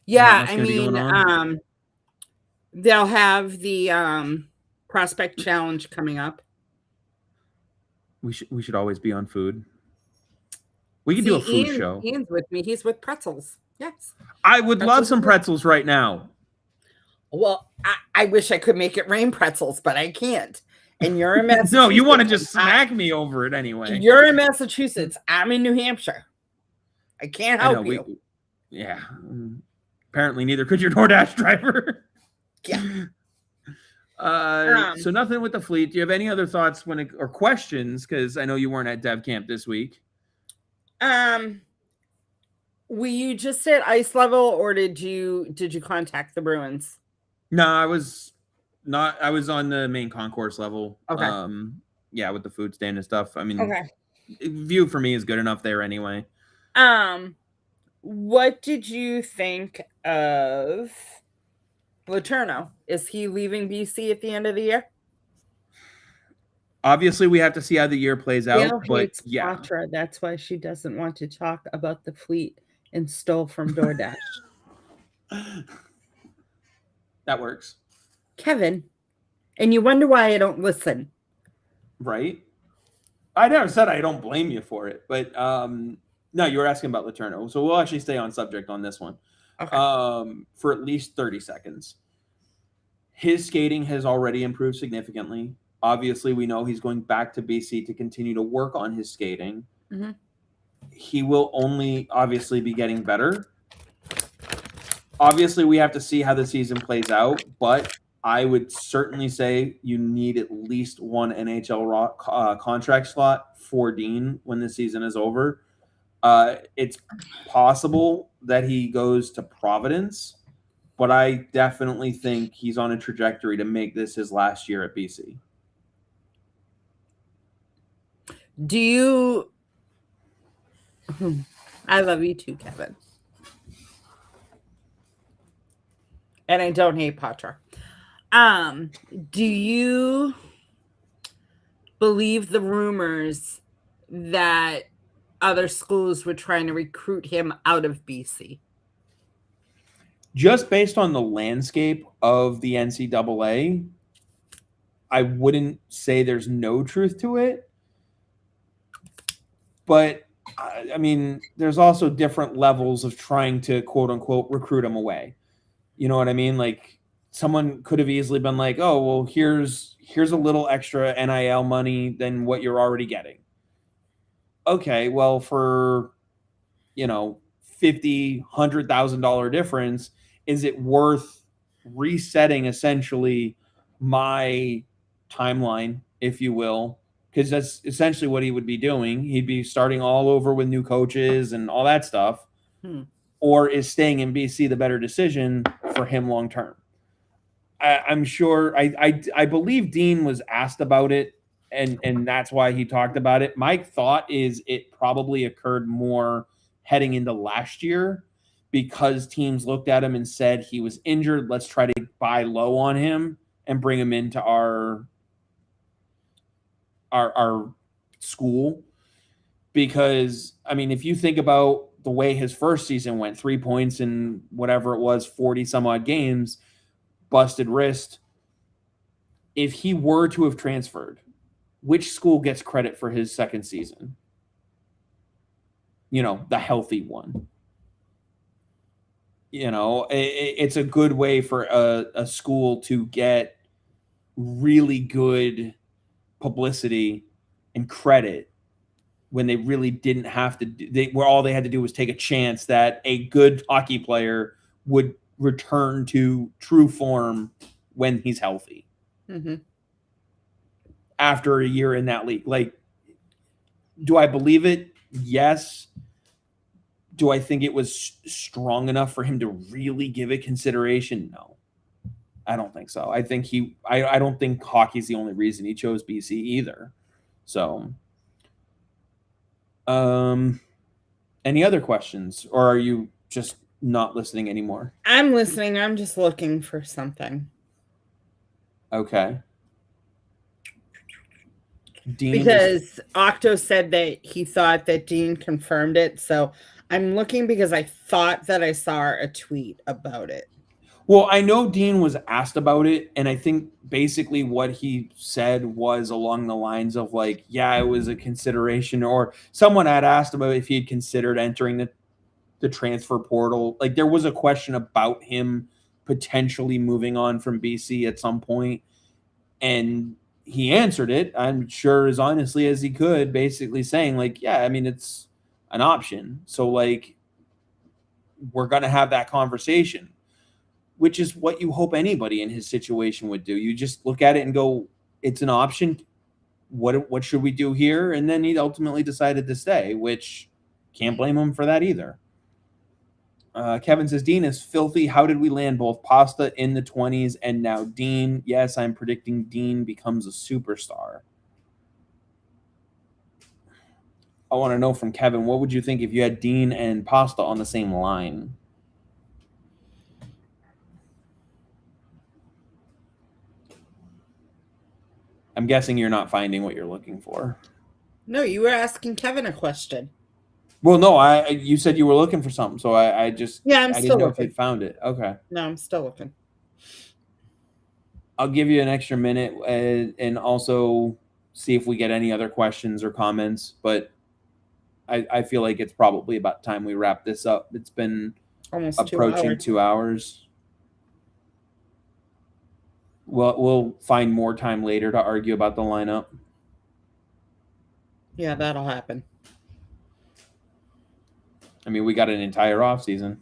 Yeah, I mean, they'll have the prospect challenge coming up. We should always be on food. We can do a food show. Ian's with me. He's with pretzels. Yes. I would love some pretzels right now. Well, I wish I could make it rain pretzels, but I can't. And you're in Massachusetts. No, you want to just smack me over it anyway. You're in Massachusetts. I'm in New Hampshire. I can't help you. Yeah. Apparently, neither could your DoorDash driver. Yeah. So nothing with the fleet. Do you have any other thoughts or questions? Because I know you weren't at Dev Camp this week. Were you just at ice level, or did you contact the Bruins? No, I was not. I was on the main concourse level. Okay. Yeah, with the food stand and stuff. I mean, okay. View for me is good enough there anyway. What did you think of Letourneau? Is he leaving BC at the end of the year? Obviously, we have to see how the year plays out. But yeah, Patra. That's why she doesn't want to talk about the fleet and stole from DoorDash. That works. Kevin, and you wonder why I don't listen. Right? I never said I don't blame you for it, but no, you were asking about Letourneau, so we'll actually stay on subject on this one. Okay. For at least 30 seconds. His skating has already improved significantly. Obviously, we know he's going back to BC to continue to work on his skating. Mm-hmm. He will only obviously be getting better. Obviously, we have to see how the season plays out, but I would certainly say you need at least one NHL contract slot for Dean when the season is over. It's possible that he goes to Providence, but I definitely think he's on a trajectory to make this his last year at BC. Do you... I love you too, Kevin. And I don't hate Patra. Do you believe the rumors that other schools were trying to recruit him out of BC? Just based on the landscape of the NCAA, I wouldn't say there's no truth to it. But, I mean, there's also different levels of trying to, quote unquote, recruit him away. You know what I mean? Like someone could have easily been like, oh, well, here's a little extra NIL money than what you're already getting. Okay, well, for, you know, $50,000, $100,000 difference, is it worth resetting essentially my timeline, if you will? Because that's essentially what he would be doing. He'd be starting all over with new coaches and all that stuff. Or is staying in BC the better decision for him long term? I'm sure. I believe Dean was asked about it, and that's why he talked about it. My thought is it probably occurred more heading into last year because teams looked at him and said he was injured. Let's try to buy low on him and bring him into our school. Because I mean, if you think about the way his first season went, 3 points in whatever it was, 40 some odd games, busted wrist. If he were to have transferred, which school gets credit for his second season? You know, the healthy one. You know, it's a good way for a school to get really good publicity and credit when they really didn't have to. Where all they had to do was take a chance that a good hockey player would return to true form when he's healthy. After a year in that league. Like, do I believe it? Yes. Do I think it was strong enough for him to really give it consideration? No, I don't think so. I think I don't think hockey's the only reason he chose BC either. So, any other questions, or are you just not listening anymore? I'm listening. I'm just looking for something. Okay. Dean because Octo said that he thought that Dean confirmed it. So I'm looking because I thought that I saw a tweet about it. Well, I know Dean was asked about it, and I think basically what he said was along the lines of like, yeah, it was a consideration, or someone had asked him if he had considered entering the transfer portal. Like there was a question about him potentially moving on from BC at some point, and he answered it, I'm sure, as honestly as he could, basically saying like, yeah, I mean, it's an option. So like, we're going to have that conversation, which is what you hope anybody in his situation would do. You just look at it and go, it's an option. What should we do here? And then he ultimately decided to stay, which can't blame him for that either. Kevin says, Dean is filthy. How did we land both Pasta in the 20s and now Dean? Yes, I'm predicting Dean becomes a superstar. I want to know from Kevin, what would you think if you had Dean and Pasta on the same line? I'm guessing you're not finding what you're looking for. No, you were asking Kevin a question. Well, no, you said you were looking for something, so I just I'm I still didn't know looking. if you'd found it. Okay. No, I'm still looking. I'll give you an extra minute and also see if we get any other questions or comments, but I feel like it's probably about time we wrap this up. It's been almost approaching 2 hours. We'll find more time later to argue about the lineup. Yeah, that'll happen. I mean, we got an entire offseason.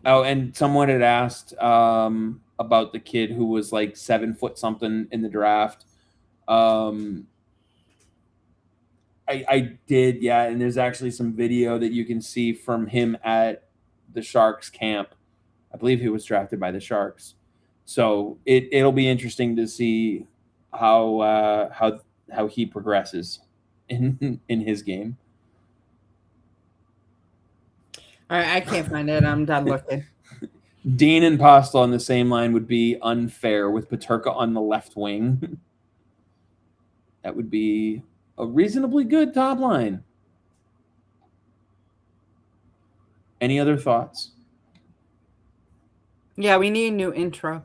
Oh, and someone had asked about the kid who was like 7 foot something in the draft. I did, yeah, and there's actually some video that you can see from him at the Sharks camp. I believe he was drafted by the Sharks. So it'll be interesting to see how he progresses in his game. All right, I can't find it. I'm done looking. Dean and Pasta on the same line would be unfair with Peterka on the left wing. That would be a reasonably good top line. Any other thoughts? Yeah, we need a new intro.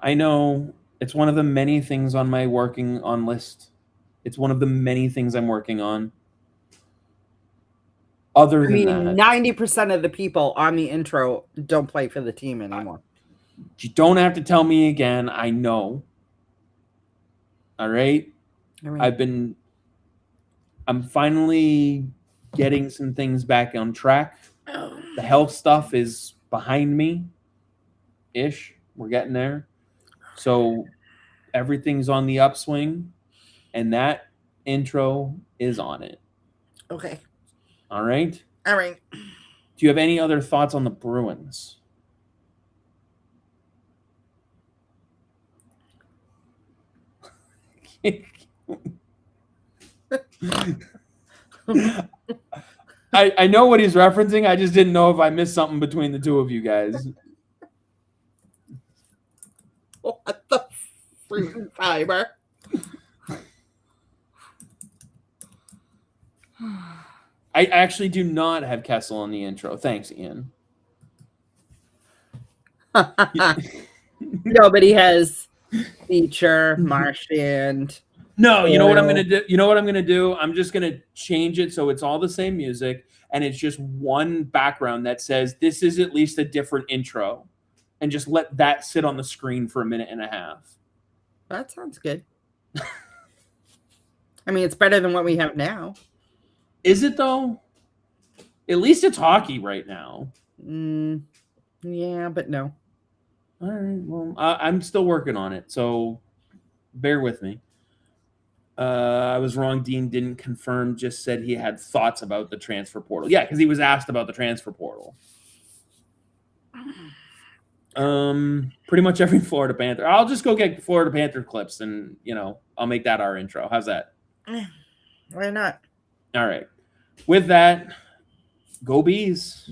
I know it's one of the many things on my working on list. It's one of the many things I'm working on. Other I than mean, that, 90% of the people on the intro don't play for the team anymore. you don't have to tell me again. I know. All right. All right. I'm finally getting some things back on track. Oh. The health stuff is behind me ish. We're getting there. So everything's on the upswing, and that intro is on it. Okay. All right. All right. Do you have any other thoughts on the Bruins? I know what he's referencing. I just didn't know if I missed something between the two of you guys. What the freaking fiber? I actually do not have Kessel on the intro. Thanks, Ian. No, but he has Feature, Marchand. No, you know what I'm gonna do? You know what I'm gonna do? I'm just gonna change it so it's all the same music and it's just one background that says this is at least a different intro, and just let that sit on the screen for a minute and a half. That sounds good. I mean, it's better than what we have now. Is it though? At least it's hockey right now. Yeah, but no. All right. Well, I'm still working on it, so bear with me. I was wrong. Dean didn't confirm, just said he had thoughts about the transfer portal. Yeah, because he was asked about the transfer portal. Pretty much every Florida Panther. I'll just go get Florida Panther clips and, I'll make that our intro. How's that? Why not? All right. With that, go Bees.